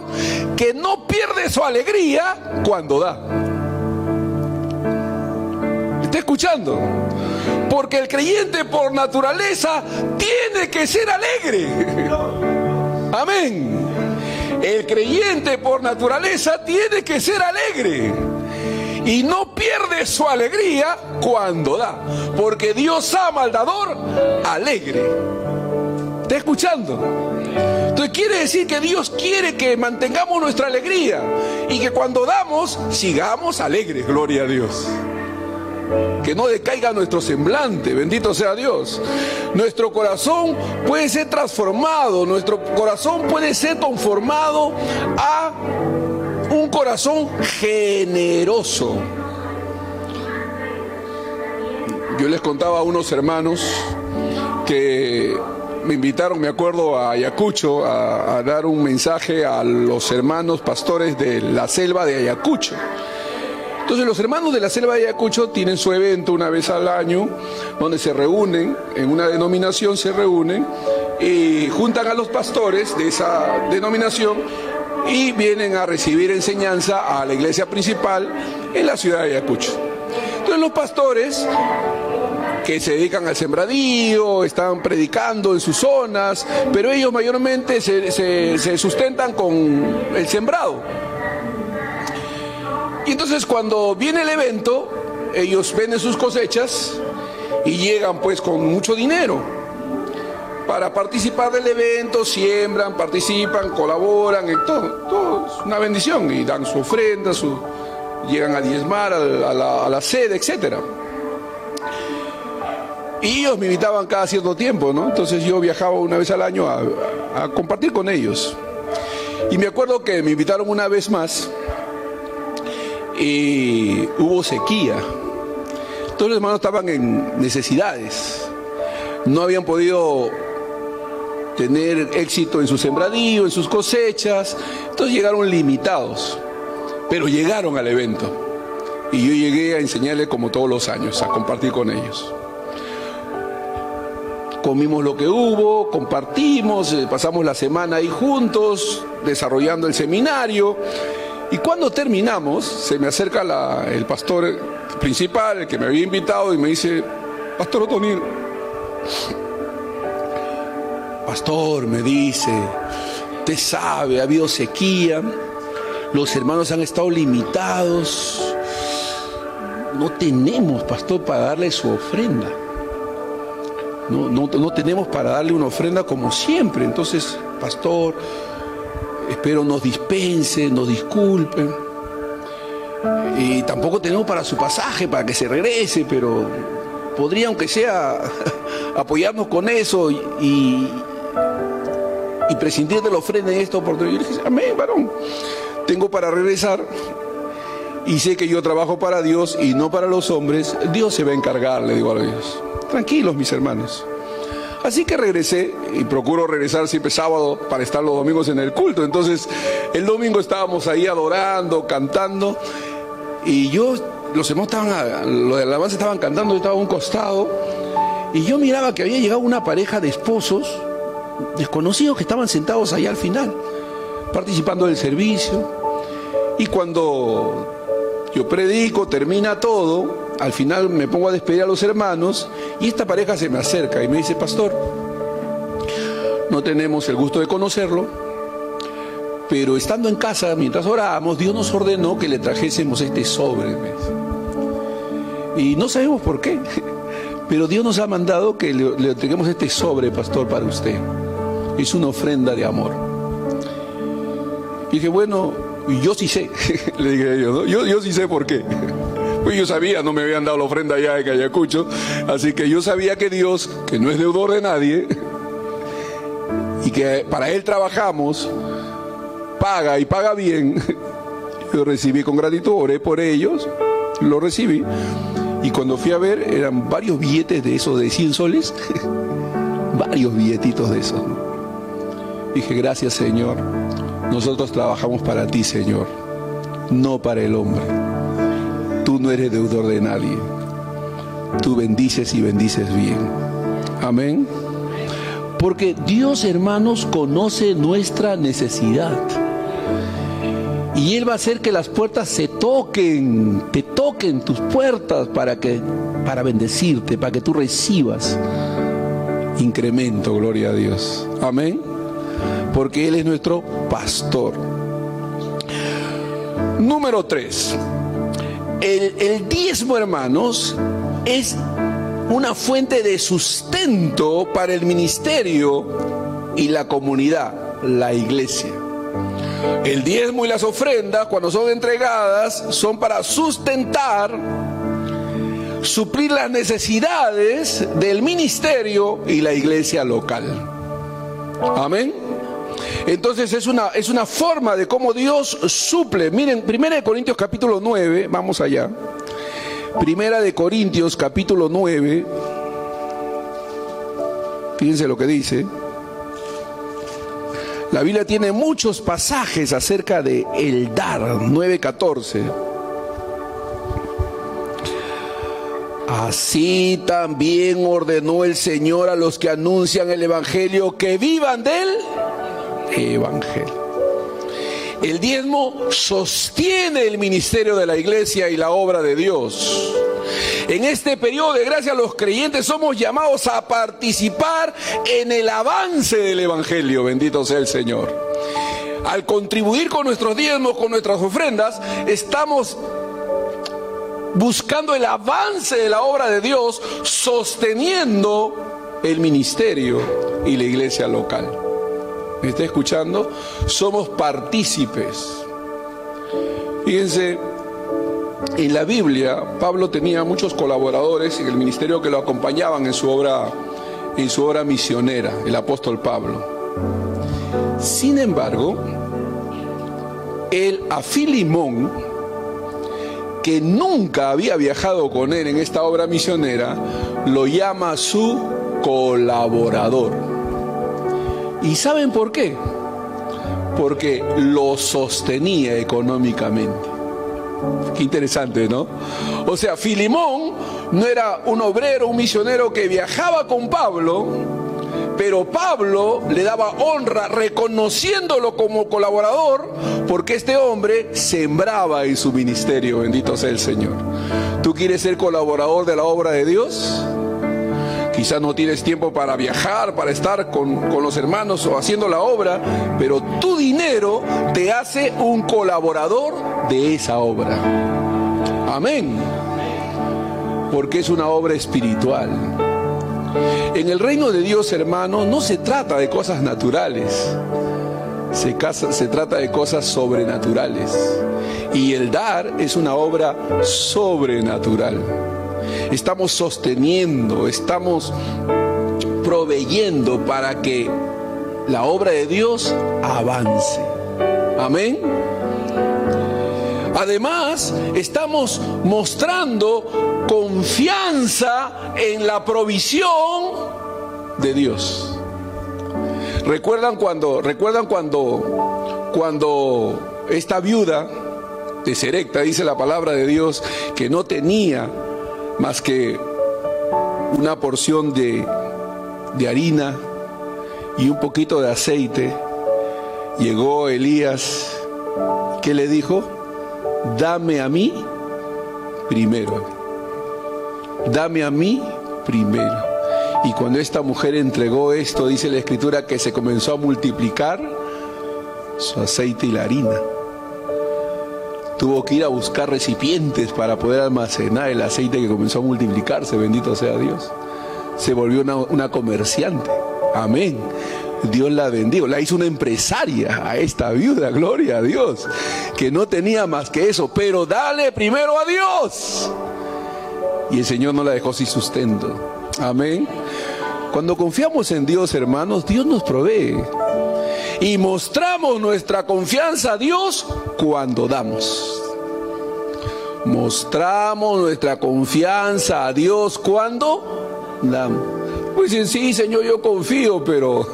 que no pierde su alegría cuando da. ¿Está escuchando? Porque el creyente por naturaleza tiene que ser alegre. Amén. El creyente por naturaleza tiene que ser alegre. Y no pierde su alegría cuando da. Porque Dios ama al dador alegre. ¿Está escuchando? Entonces quiere decir que Dios quiere que mantengamos nuestra alegría. Y que cuando damos, sigamos alegres. Gloria a Dios. Que no decaiga nuestro semblante, bendito sea Dios. Nuestro corazón puede ser transformado, nuestro corazón puede ser conformado a un corazón generoso. Yo les contaba a unos hermanos que me invitaron, me acuerdo, a Ayacucho a dar un mensaje a los hermanos pastores de la selva de Ayacucho. Entonces los hermanos de la selva de Ayacucho tienen su evento una vez al año, donde se reúnen, en una denominación se reúnen, y juntan a los pastores de esa denominación y vienen a recibir enseñanza a la iglesia principal en la ciudad de Ayacucho. Entonces los pastores que se dedican al sembradío, están predicando en sus zonas, pero ellos mayormente se sustentan con el sembrado. Y entonces cuando viene el evento, ellos venden sus cosechas y llegan pues con mucho dinero para participar del evento, siembran, participan, colaboran, en todo es una bendición, y dan su ofrenda, llegan a diezmar a la sede, etcétera. Y ellos me invitaban cada cierto tiempo, ¿no? Entonces yo viajaba una vez al año a compartir con ellos. Y me acuerdo que me invitaron una vez más y hubo sequía. Todos los hermanos estaban en necesidades. No habían podido tener éxito en su sembradío, en sus cosechas. Entonces llegaron limitados. Pero llegaron al evento. Y yo llegué a enseñarles como todos los años, a compartir con ellos. Comimos lo que hubo, compartimos, pasamos la semana ahí juntos, desarrollando el seminario. Y cuando terminamos, se me acerca el pastor principal, el que me había invitado, y me dice: Pastor Otonir, pastor, me dice, usted sabe, ha habido sequía, los hermanos han estado limitados, no tenemos, pastor, para darle su ofrenda. No tenemos para darle una ofrenda como siempre. Entonces, pastor, espero nos dispensen, nos disculpen. Y tampoco tenemos para su pasaje, para que se regrese, pero podría, aunque sea, apoyarnos con eso y prescindir de la ofrenda en esta oportunidad. Y yo le dije: amén, varón, tengo para regresar y sé que yo trabajo para Dios y no para los hombres. Dios se va a encargar, le digo a Dios. Tranquilos, mis hermanos. Así que regresé, y procuro regresar siempre sábado para estar los domingos en el culto. Entonces el domingo estábamos ahí adorando, cantando, y los hermanos los de la alabanza estaban cantando, yo estaba a un costado, y yo miraba que había llegado una pareja de esposos desconocidos que estaban sentados ahí al final, participando del servicio. Y cuando yo predico, termina todo, al final me pongo a despedir a los hermanos, y esta pareja se me acerca y me dice: pastor, no tenemos el gusto de conocerlo, pero estando en casa, mientras orábamos, Dios nos ordenó que le trajésemos este sobre. Y no sabemos por qué, pero Dios nos ha mandado que le entreguemos este sobre, pastor, para usted. Es una ofrenda de amor. Y dije: bueno, yo sí sé, le dije a ellos, ¿no? Yo sí sé por qué. Pues yo sabía, no me habían dado la ofrenda allá en Ayacucho, así que yo sabía que Dios, que no es deudor de nadie, y que para Él trabajamos, paga y paga bien. Yo recibí con gratitud, oré por ellos, lo recibí, y cuando fui a ver, eran varios billetes de esos de 100 soles, varios billetitos de esos. Dije: gracias, Señor, nosotros trabajamos para ti, Señor, no para el hombre. Tú no eres deudor de nadie. Tú bendices y bendices bien. Amén. Porque Dios, hermanos, conoce nuestra necesidad. Y Él va a hacer que las puertas te toquen tus puertas para bendecirte, para que tú recibas incremento, gloria a Dios. Amén. Porque Él es nuestro pastor. Número 3. El diezmo, hermanos, es una fuente de sustento para el ministerio y la comunidad, la iglesia. El diezmo y las ofrendas, cuando son entregadas, son para sustentar, suplir las necesidades del ministerio y la iglesia local. Amén. Entonces es una forma de cómo Dios suple. Miren, 1 Corintios capítulo 9, vamos allá. 1 Corintios capítulo 9. Fíjense lo que dice. La Biblia tiene muchos pasajes acerca de el dar. 9:14. Así también ordenó el Señor a los que anuncian el Evangelio que vivan del Evangelio. El diezmo sostiene el ministerio de la iglesia y la obra de Dios. En este periodo de gracia, los creyentes somos llamados a participar en el avance del Evangelio. Bendito sea el Señor. Al contribuir con nuestros diezmos, con nuestras ofrendas, estamos buscando el avance de la obra de Dios, sosteniendo el ministerio y la iglesia local. ¿Me está escuchando? Somos partícipes. Fíjense, en la Biblia, Pablo tenía muchos colaboradores en el ministerio que lo acompañaban en su obra misionera, el apóstol Pablo. Sin embargo, él a Filimón, que nunca había viajado con él en esta obra misionera, lo llama su colaborador. ¿Y saben por qué? Porque lo sostenía económicamente. Qué interesante, ¿no? O sea, Filimón no era un obrero, un misionero que viajaba con Pablo, pero Pablo le daba honra reconociéndolo como colaborador, porque este hombre sembraba en su ministerio. Bendito sea el Señor. ¿Tú quieres ser colaborador de la obra de Dios? Quizás no tienes tiempo para viajar, para estar con los hermanos o haciendo la obra, pero tu dinero te hace un colaborador de esa obra. Amén. Porque es una obra espiritual. En el reino de Dios, hermano, no se trata de cosas naturales. Se trata de cosas sobrenaturales. Y el dar es una obra sobrenatural. Estamos sosteniendo, estamos proveyendo para que la obra de Dios avance. Amén. Además, estamos mostrando confianza en la provisión de Dios. ¿Recuerdan cuando esta viuda de Serepta, dice la palabra de Dios, que no tenía más que una porción de harina y un poquito de aceite? Llegó Elías, ¿qué le dijo? Dame a mí primero. Dame a mí primero. Y cuando esta mujer entregó esto, dice la Escritura que se comenzó a multiplicar su aceite y la harina. Tuvo que ir a buscar recipientes para poder almacenar el aceite que comenzó a multiplicarse. Bendito sea Dios. Se volvió una comerciante. Amén. Dios la bendijo, la hizo una empresaria a esta viuda, gloria a Dios, que no tenía más que eso, pero dale primero a Dios. Y el Señor no la dejó sin sustento. Amén. Cuando confiamos en Dios, hermanos, Dios nos provee. Y mostramos nuestra confianza a Dios cuando damos. Mostramos nuestra confianza a Dios cuando damos. Pues sí, Señor, yo confío, pero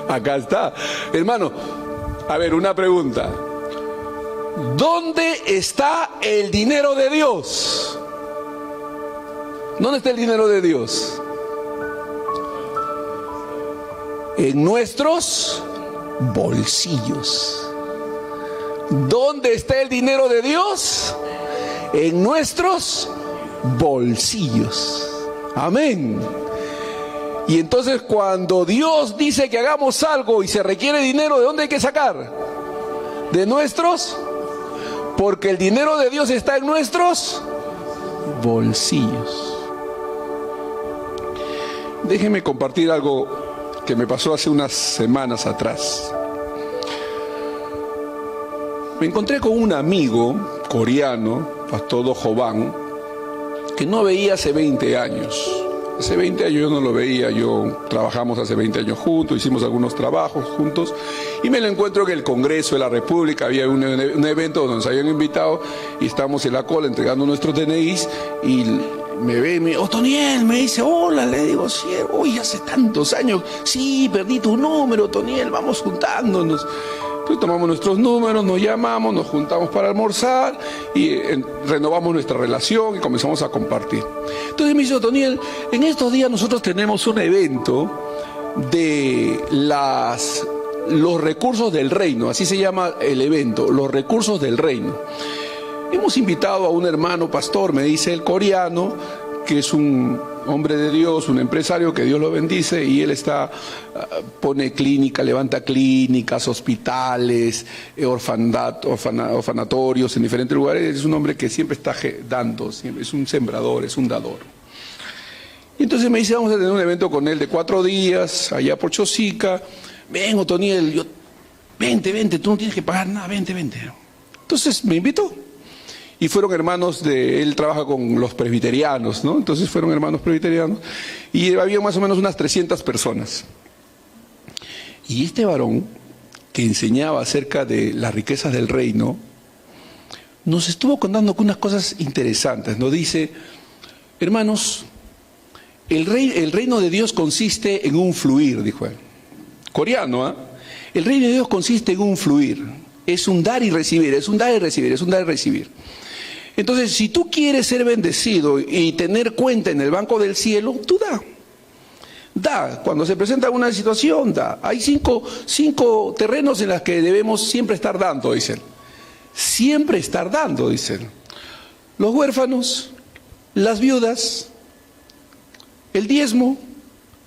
acá está. Hermano, a ver, una pregunta. ¿Dónde está el dinero de Dios? ¿Dónde está el dinero de Dios? En nuestros bolsillos. ¿Dónde está el dinero de Dios? En nuestros bolsillos. Amén. Y entonces cuando Dios dice que hagamos algo y se requiere dinero, ¿de dónde hay que sacar? De nuestros, porque el dinero de Dios está en nuestros bolsillos. Déjenme compartir algo que me pasó hace unas semanas atrás. Me encontré con un amigo coreano, Pastor Do Jovan, que no veía hace 20 años. Hace 20 años yo no lo veía, trabajamos hace 20 años juntos, hicimos algunos trabajos juntos, y me lo encuentro en el Congreso de la República. Había un evento donde nos habían invitado y estábamos en la cola entregando nuestros DNIs, y me ve y me dice, Otoniel, me dice, hola, le digo, sí, hoy hace tantos años, sí, perdí tu número, Otoniel, vamos juntándonos. Entonces tomamos nuestros números, nos llamamos, nos juntamos para almorzar y renovamos nuestra relación y comenzamos a compartir. Entonces me dice, Otoniel, en estos días nosotros tenemos un evento de los recursos del reino, así se llama el evento, los recursos del reino. Hemos invitado a un hermano pastor, me dice el coreano, que es un hombre de Dios, un empresario que Dios lo bendice, y él pone clínica, levanta clínicas, hospitales, orfanatorios en diferentes lugares. Es un hombre que siempre está dando, es un sembrador, es un dador. Y entonces me dice, vamos a tener un evento con él de 4 días, allá por Chosica. Ven, Otoniel, vente, tú no tienes que pagar nada, vente. Entonces me invitó. Y fueron hermanos él trabaja con los presbiterianos, ¿no? Entonces fueron hermanos presbiterianos y había más o menos unas 300 personas. Y este varón, que enseñaba acerca de las riquezas del reino, nos estuvo contando unas cosas interesantes. Nos dice, hermanos, el reino de Dios consiste en un fluir, dijo él. Coreano, ¿eh? El reino de Dios consiste en un fluir. Es un dar y recibir, es un dar y recibir, es un dar y recibir. Entonces, si tú quieres ser bendecido y tener cuenta en el banco del cielo, tú da. Cuando se presenta una situación, da. Hay cinco terrenos en los que debemos siempre estar dando, dicen. Siempre estar dando, dicen. Los huérfanos, las viudas, el diezmo,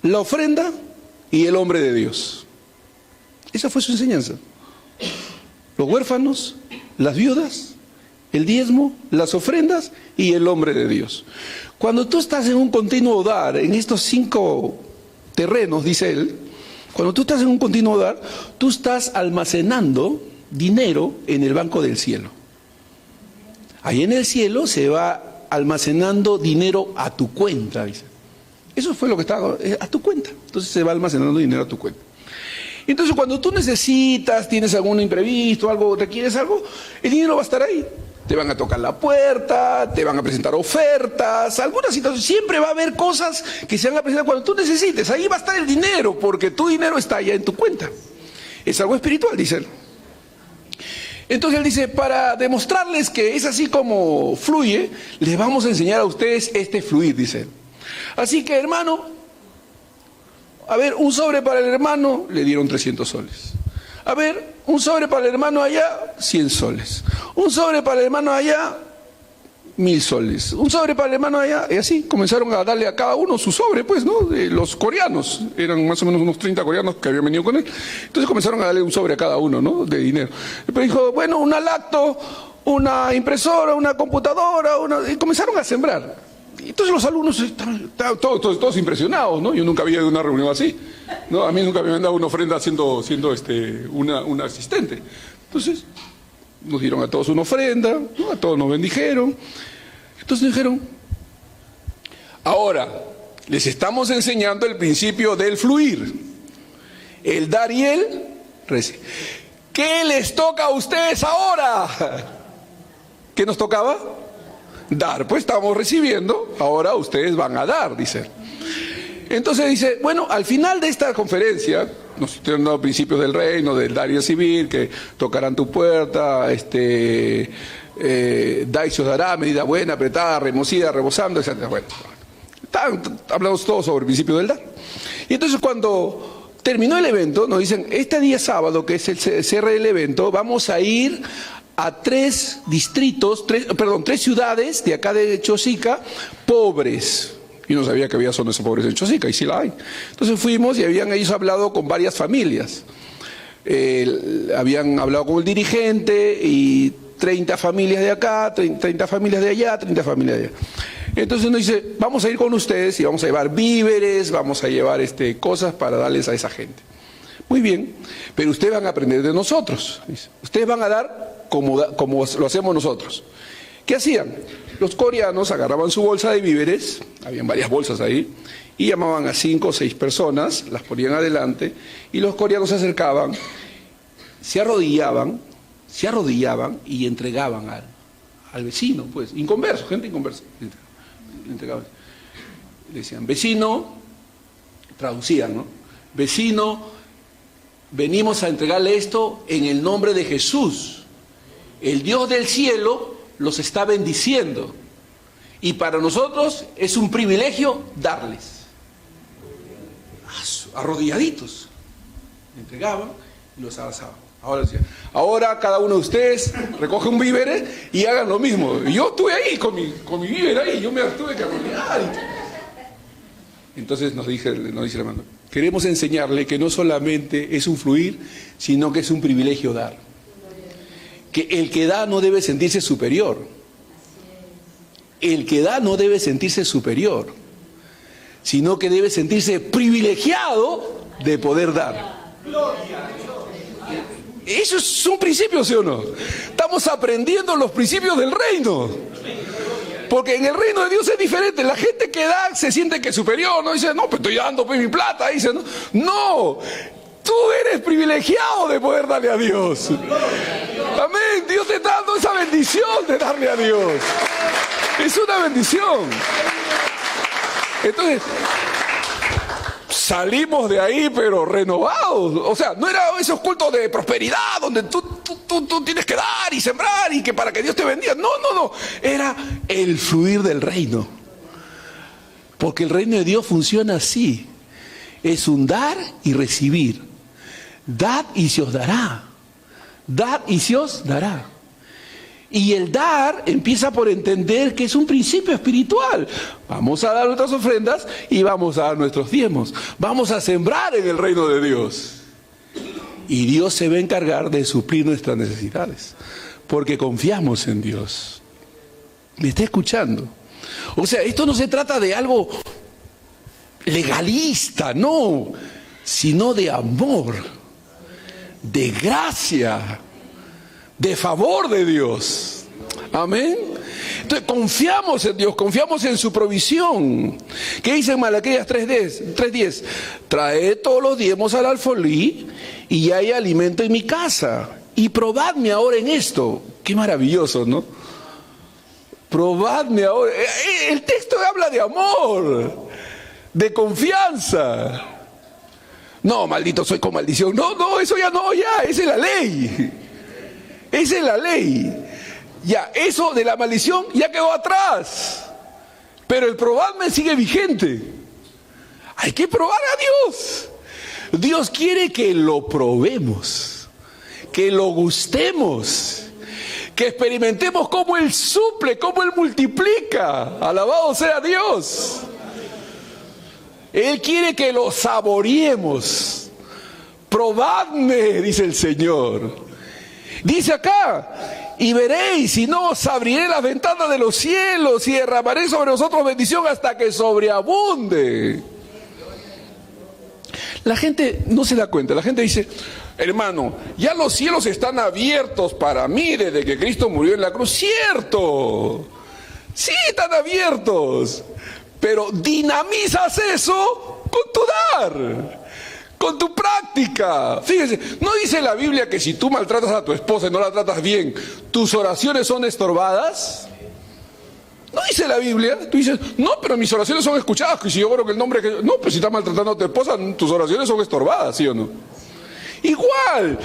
la ofrenda y el hombre de Dios. Esa fue su enseñanza. Los huérfanos, las viudas, el diezmo, las ofrendas y el hombre de Dios. Cuando tú estás en un continuo dar, en estos 5 terrenos, dice él, cuando tú estás en un continuo dar, tú estás almacenando dinero en el banco del cielo. Ahí en el cielo se va almacenando dinero a tu cuenta, dice. Eso fue lo que estaba, a tu cuenta. Entonces se va almacenando dinero a tu cuenta. Entonces cuando tú necesitas, tienes algún imprevisto, algo, requieres algo, el dinero va a estar ahí. Te van a tocar la puerta, te van a presentar ofertas, algunas situaciones. Siempre va a haber cosas que se van a presentar cuando tú necesites. Ahí va a estar el dinero, porque tu dinero está allá en tu cuenta. Es algo espiritual, dice él. Entonces él dice, para demostrarles que es así como fluye, les vamos a enseñar a ustedes este fluir, dice él. Así que, hermano, a ver, un sobre para el hermano, le dieron 300 soles. A ver, un sobre para el hermano allá, 100 soles. Un sobre para el hermano allá, 1000 soles. Un sobre para el hermano allá, y así comenzaron a darle a cada uno su sobre, pues, ¿no? De los coreanos, eran más o menos unos 30 coreanos que habían venido con él. Entonces comenzaron a darle un sobre a cada uno, ¿no? De dinero. Después dijo, bueno, una lacto, una impresora, una computadora, y comenzaron a sembrar. Entonces los alumnos estaban todos impresionados, ¿no? Yo nunca había ido a una reunión así, ¿no? A mí nunca me habían dado una ofrenda siendo una asistente. Entonces nos dieron a todos una ofrenda, ¿no? A todos nos bendijeron. Entonces dijeron, ahora les estamos enseñando el principio del fluir, el dar y el recibir. ¿Qué les toca a ustedes ahora? ¿Qué nos tocaba? Dar, pues estamos recibiendo, ahora ustedes van a dar, dice. Entonces dice, bueno, al final de esta conferencia, nos están dando principios del reino, del dar y recibir, que tocarán tu puerta, da y se os dará, medida buena, apretada, remocida, rebosando, etc. Bueno, hablamos todos sobre el principio del dar. Y entonces cuando terminó el evento, nos dicen, este día sábado, que es el cierre del evento, vamos a ir a 3 ciudades de acá de Chosica, pobres. Y no sabía que había zonas pobres en Chosica, y sí la hay. Entonces fuimos y habían ellos hablado con varias familias. Habían hablado con el dirigente y 30 familias de acá, 30 familias de allá, 30 familias de allá. Entonces nos dice, vamos a ir con ustedes y vamos a llevar víveres, vamos a llevar cosas para darles a esa gente. Muy bien, pero ustedes van a aprender de nosotros. Ustedes van a dar como lo hacemos nosotros. ¿Qué hacían? Los coreanos agarraban su bolsa de víveres, habían varias bolsas ahí, y llamaban a 5 o 6 personas, las ponían adelante, y los coreanos se acercaban, se arrodillaban y entregaban al vecino, pues, inconverso, gente inconversa. Le entregaban. Le decían, vecino, traducían, ¿no? Vecino, venimos a entregarle esto en el nombre de Jesús. El Dios del cielo los está bendiciendo. Y para nosotros es un privilegio darles. Arrodilladitos. Le entregaban y los abrazaban. Ahora decía, ahora cada uno de ustedes recoge un víver y hagan lo mismo. Y yo estuve ahí con mi víver ahí, yo me tuve que arrodillar. Entonces nos dice el hermano, queremos enseñarle que no solamente es un fluir, sino que es un privilegio dar. Que el que da no debe sentirse superior. El que da no debe sentirse superior, sino que debe sentirse privilegiado de poder dar. Eso es un principio, ¿sí o no? Estamos aprendiendo los principios del reino. Porque en el reino de Dios es diferente. La gente que da se siente que es superior, ¿no? Dice, no, pues estoy dando pues mi plata. Dice, no, tú eres privilegiado de poder darle a Dios. Amén. Dios te está dando esa bendición de darle a Dios. Es una bendición. Entonces, salimos de ahí, pero renovados. O sea, no era esos cultos de prosperidad donde tú tienes que dar y sembrar y que para que Dios te bendiga. No. Era el fluir del reino. Porque el reino de Dios funciona así. Es un dar y recibir. Dad y se os dará. Dad y se os dará. Y el dar empieza por entender que es un principio espiritual. Vamos a dar nuestras ofrendas y vamos a dar nuestros diezmos. Vamos a sembrar en el reino de Dios. Y Dios se va a encargar de suplir nuestras necesidades. Porque confiamos en Dios. ¿Me está escuchando? O sea, esto no se trata de algo legalista, no. Sino de amor, de gracia, de favor de Dios. Amén. Entonces confiamos en Dios, confiamos en su provisión. ¿Qué dice en Malaquías 3:10? Traed todos los diezmos al alfolí y hay alimento en mi casa. Y probadme ahora en esto. Qué maravilloso, ¿no? Probadme ahora. El texto habla de amor, de confianza. No, maldito soy con maldición. No, eso ya no, ya, esa es la ley. Esa es la ley. Ya, eso de la maldición ya quedó atrás. Pero el probadme sigue vigente. Hay que probar a Dios. Dios quiere que lo probemos, que lo gustemos, que experimentemos cómo Él suple, cómo Él multiplica. Alabado sea Dios. Él quiere que lo saboreemos. Probadme, dice el Señor. Dice acá, y veréis, si no, os abriré las ventanas de los cielos y derramaré sobre vosotros bendición hasta que sobreabunde. La gente no se da cuenta, la gente dice, hermano, ya los cielos están abiertos para mí desde que Cristo murió en la cruz. Cierto, sí están abiertos, pero dinamizas eso con tu dar, con tu práctica. Fíjense, ¿no dice la Biblia que si tú maltratas a tu esposa y no la tratas bien, tus oraciones son estorbadas? ¿No dice la Biblia? Tú dices, no, pero mis oraciones son escuchadas, que si yo oro que el nombre que... No, pues si estás maltratando a tu esposa, tus oraciones son estorbadas, ¿sí o no? Igual,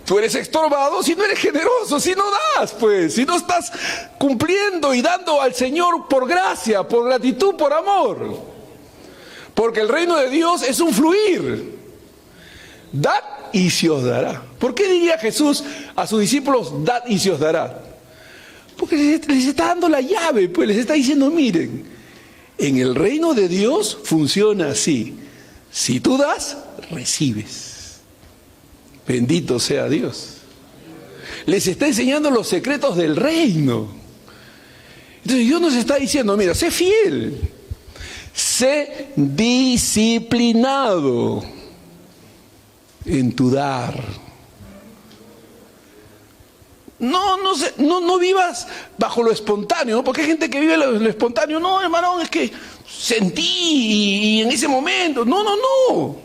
tú eres estorbado si no eres generoso, si no das, pues, si no estás cumpliendo y dando al Señor por gracia, por gratitud, por amor. Porque el reino de Dios es un fluir. Dad y se os dará. ¿Por qué diría Jesús a sus discípulos, dad y se os dará? Porque les está dando la llave, pues les está diciendo, miren, en el reino de Dios funciona así. Si tú das, recibes. Bendito sea Dios. Les está enseñando los secretos del reino. Entonces Dios nos está diciendo, mira, sé fiel, sé disciplinado en tu dar. No vivas bajo lo espontáneo, ¿no? Porque hay gente que vive lo espontáneo. No, hermano, es que sentí y en ese momento. No.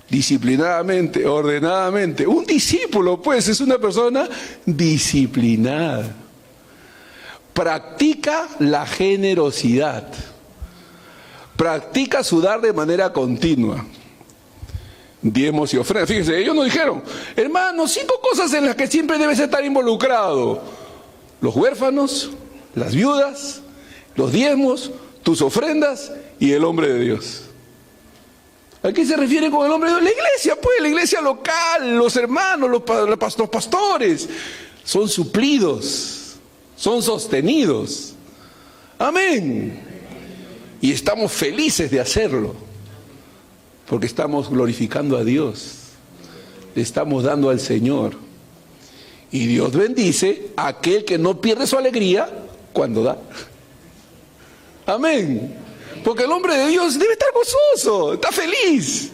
Disciplinadamente, ordenadamente. Un discípulo, pues, es una persona disciplinada. Practica la generosidad. Practica su dar de manera continua. Diezmos y ofrendas. Fíjense, ellos nos dijeron, hermanos, 5 cosas en las que siempre debes estar involucrado: los huérfanos, las viudas, los diezmos, tus ofrendas y el hombre de Dios. ¿A qué se refiere con el hombre de Dios? La iglesia, pues, la iglesia local, los hermanos, los pastores, son suplidos, son sostenidos. Amén. Y estamos felices de hacerlo, porque estamos glorificando a Dios, le estamos dando al Señor. Y Dios bendice a aquel que no pierde su alegría cuando da. Amén. Porque el hombre de Dios debe estar gozoso, está feliz,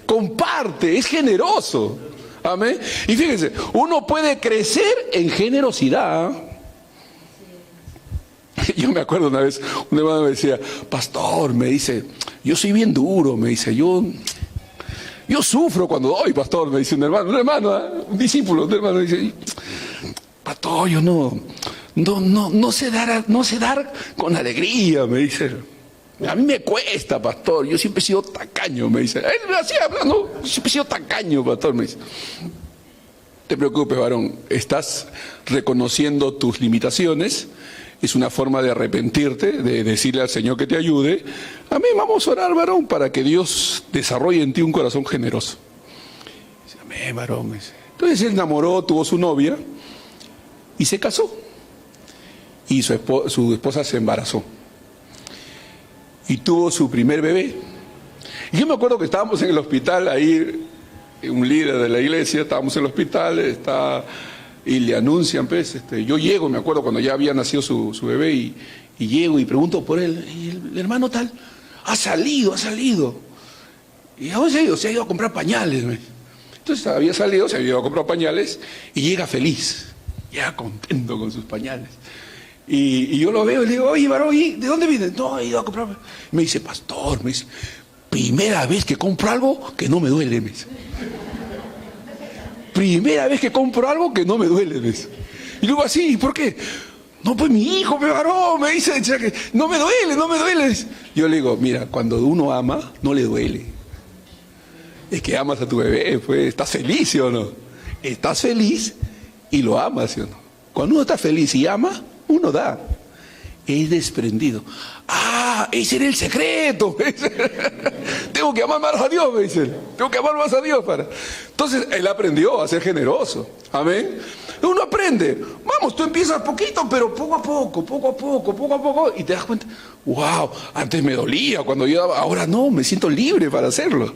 comparte, es generoso. Amén. Y fíjense, uno puede crecer en generosidad. Yo me acuerdo una vez, un hermano me decía, pastor, me dice, yo soy bien duro, me dice, yo sufro cuando doy, pastor, me dice un hermano, un discípulo, un hermano, me dice, pastor, yo no sé dar con alegría, me dice. A mí me cuesta, pastor, yo siempre he sido tacaño, me dice. Él me hacía hablando, siempre he sido tacaño, pastor, me dice. No te preocupes, varón, estás reconociendo tus limitaciones. Es una forma de arrepentirte, de decirle al Señor que te ayude. Amén, vamos a orar, varón, para que Dios desarrolle en ti un corazón generoso. Dice, amén, varón. Entonces él enamoró, tuvo su novia y se casó. Y su esposa se embarazó. Y tuvo su primer bebé. Y yo me acuerdo que estábamos en el hospital, ahí, un líder de la iglesia, estábamos en el hospital, y le anuncian, pues, yo llego, me acuerdo cuando ya había nacido su bebé, y llego y pregunto por él, y el hermano tal, ha salido. ¿Y a dónde se ha ido? Se ha ido a comprar pañales. Entonces había salido, se había ido a comprar pañales, y llega feliz, llega contento con sus pañales. Y yo lo veo y le digo, oye, varón, ¿de dónde vienes? No, he ido a comprar. Me dice, pastor, me dice, primera vez que compro algo que no me duele, me dice. Primera vez que compro algo que no me duele, me dice. Y luego así, ¿por qué? No, pues mi hijo, me varón, me dice, no me duele. Yo le digo, mira, cuando uno ama, no le duele. Es que amas a tu bebé, pues, ¿estás feliz, sí o no? Estás feliz y lo amas, ¿sí o no? Cuando uno está feliz y ama, uno da, es desprendido. Ese era el secreto. Tengo que amar más a Dios, me dice. Tengo que amar más a Dios para. Entonces él aprendió a ser generoso. Amén. Uno aprende. Vamos, tú empiezas poquito, pero poco a poco, y te das cuenta. Wow, antes me dolía cuando yo daba, ahora no, me siento libre para hacerlo.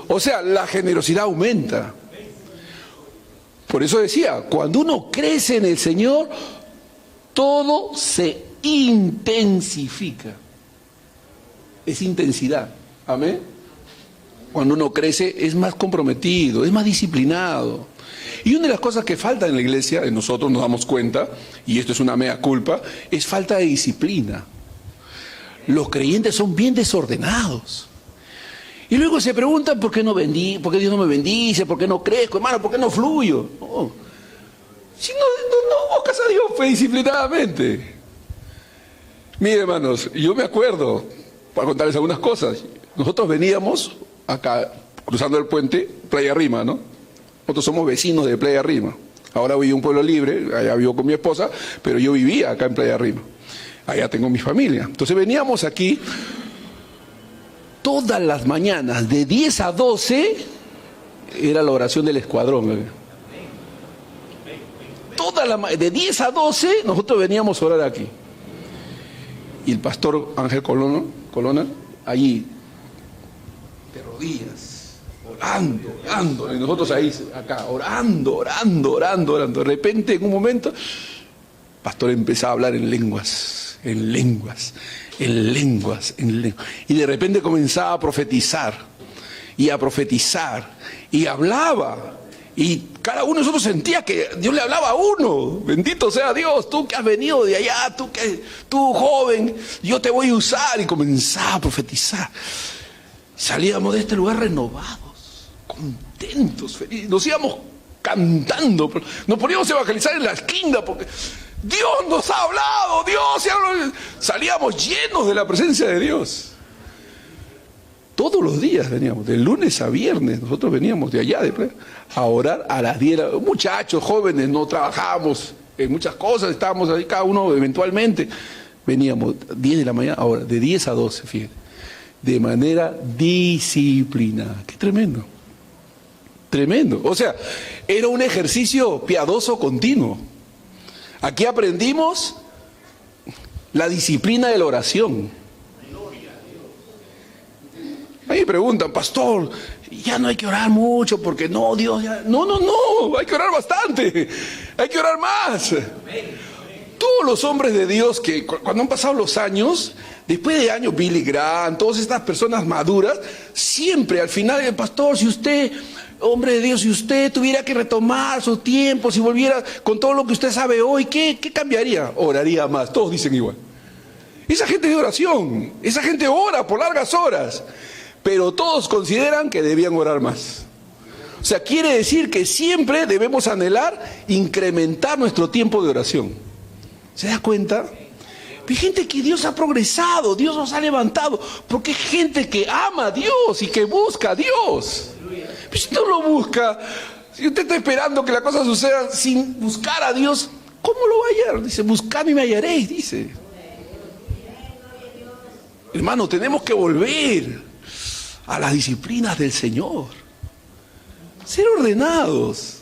O sea, la generosidad aumenta. Por eso decía, cuando uno crece en el Señor, todo se intensifica. Es intensidad. Amén. Cuando uno crece es más comprometido, es más disciplinado. Y una de las cosas que falta en la iglesia, en nosotros nos damos cuenta, y esto es una mea culpa, es falta de disciplina. Los creyentes son bien desordenados. Y luego se preguntan por qué no por qué Dios no me bendice, por qué no crezco, hermano, por qué no fluyo. No. Si no buscas a Dios, pues, disciplinadamente. Mire, hermanos, yo me acuerdo, para contarles algunas cosas, nosotros veníamos acá, cruzando el puente, Playa Rima, ¿no? Nosotros somos vecinos de Playa Rima. Ahora vivo en un pueblo libre, allá vivo con mi esposa, pero yo vivía acá en Playa Rima. Allá tengo mi familia. Entonces veníamos aquí todas las mañanas, de 10 a 12, Era la oración del escuadrón. De 10 a 12 nosotros veníamos a orar aquí. Y el pastor Ángel Colona, allí, de rodillas, orando, y nosotros ahí, acá, orando. De repente, en un momento, el pastor empezaba a hablar en lenguas. Y de repente comenzaba a profetizar, y hablaba. Y cada uno de nosotros sentía que Dios le hablaba a uno. Bendito sea Dios, tú que has venido de allá, tú joven, yo te voy a usar. Y comenzaba a profetizar. Salíamos de este lugar renovados, contentos, felices. Nos íbamos cantando, nos poníamos a evangelizar en la esquina porque Dios nos ha hablado, salíamos llenos de la presencia de Dios. Todos los días veníamos, de lunes a viernes, nosotros veníamos de allá a orar a las 10. Muchachos, jóvenes, no trabajábamos en muchas cosas, estábamos ahí cada uno eventualmente. Veníamos 10 de la mañana, ahora de 10 a 12, fíjate, de manera disciplinada. ¡Qué tremendo! Tremendo. O sea, era un ejercicio piadoso continuo. Aquí aprendimos la disciplina de la oración. Ahí preguntan, pastor, ya no hay que orar mucho porque no, Dios ya... No, hay que orar bastante, hay que orar más. Todos los hombres de Dios que cuando han pasado los años, después de años, Billy Graham, todas estas personas maduras, siempre al final, el pastor, si usted, hombre de Dios, si usted tuviera que retomar su tiempo, si volviera con todo lo que usted sabe hoy, ¿qué cambiaría? Oraría más, todos dicen igual. Esa gente de oración, esa gente ora por largas horas. Pero todos consideran que debían orar más. O sea, quiere decir que siempre debemos anhelar incrementar nuestro tiempo de oración. ¿Se da cuenta? Hay gente que Dios ha progresado, Dios nos ha levantado, porque hay gente que ama a Dios y que busca a Dios. Pero si no lo busca, si usted está esperando que la cosa suceda sin buscar a Dios, ¿cómo lo va a hallar? Dice, buscadme y me hallaréis, dice. Hermano, tenemos que volver a las disciplinas del Señor, ser ordenados,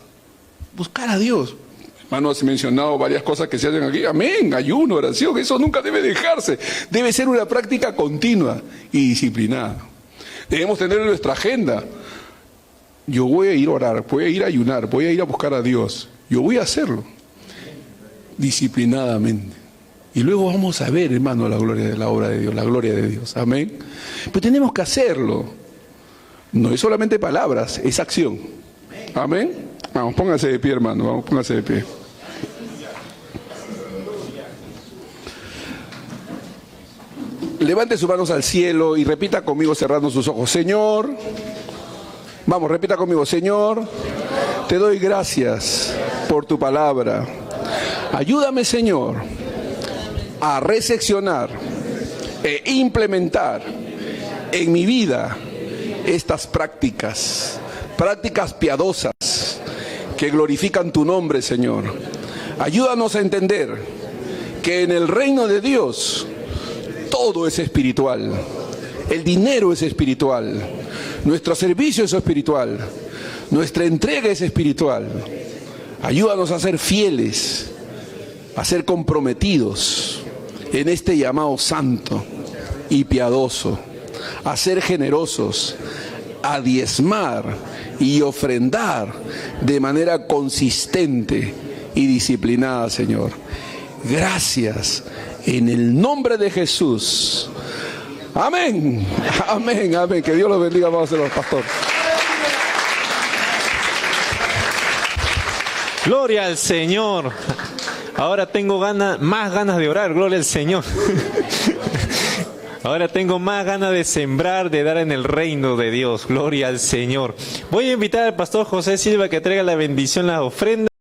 buscar a Dios. Hermano, has mencionado varias cosas que se hacen aquí. Amén, ayuno, oración, eso nunca debe dejarse. Debe ser una práctica continua y disciplinada. Debemos tener en nuestra agenda. Yo voy a ir a orar, voy a ir a ayunar, voy a ir a buscar a Dios. Yo voy a hacerlo disciplinadamente. Y luego vamos a ver, hermano, la gloria de la obra de Dios, la gloria de Dios. Amén. Pero tenemos que hacerlo. No es solamente palabras, es acción. Amén. Vamos, pónganse de pie, hermano. Vamos, pónganse de pie. Levante sus manos al cielo y repita conmigo cerrando sus ojos. Señor, vamos, repita conmigo. Señor, te doy gracias por tu palabra. Ayúdame, Señor, a recepcionar e implementar en mi vida estas prácticas piadosas que glorifican tu nombre, Señor. Ayúdanos a entender que en el reino de Dios todo es espiritual. El dinero es espiritual, nuestro servicio es espiritual, nuestra entrega es espiritual. Ayúdanos a ser fieles, a ser comprometidos en este llamado santo y piadoso, a ser generosos, a diezmar y ofrendar de manera consistente y disciplinada, Señor. Gracias en el nombre de Jesús. Amén, amén, amén. Que Dios los bendiga, vamos a los pastores. Gloria al Señor. Ahora tengo más ganas de orar, gloria al Señor. Ahora tengo más ganas de sembrar, de dar en el reino de Dios. Gloria al Señor. Voy a invitar al pastor José Silva que traiga la bendición, la ofrenda.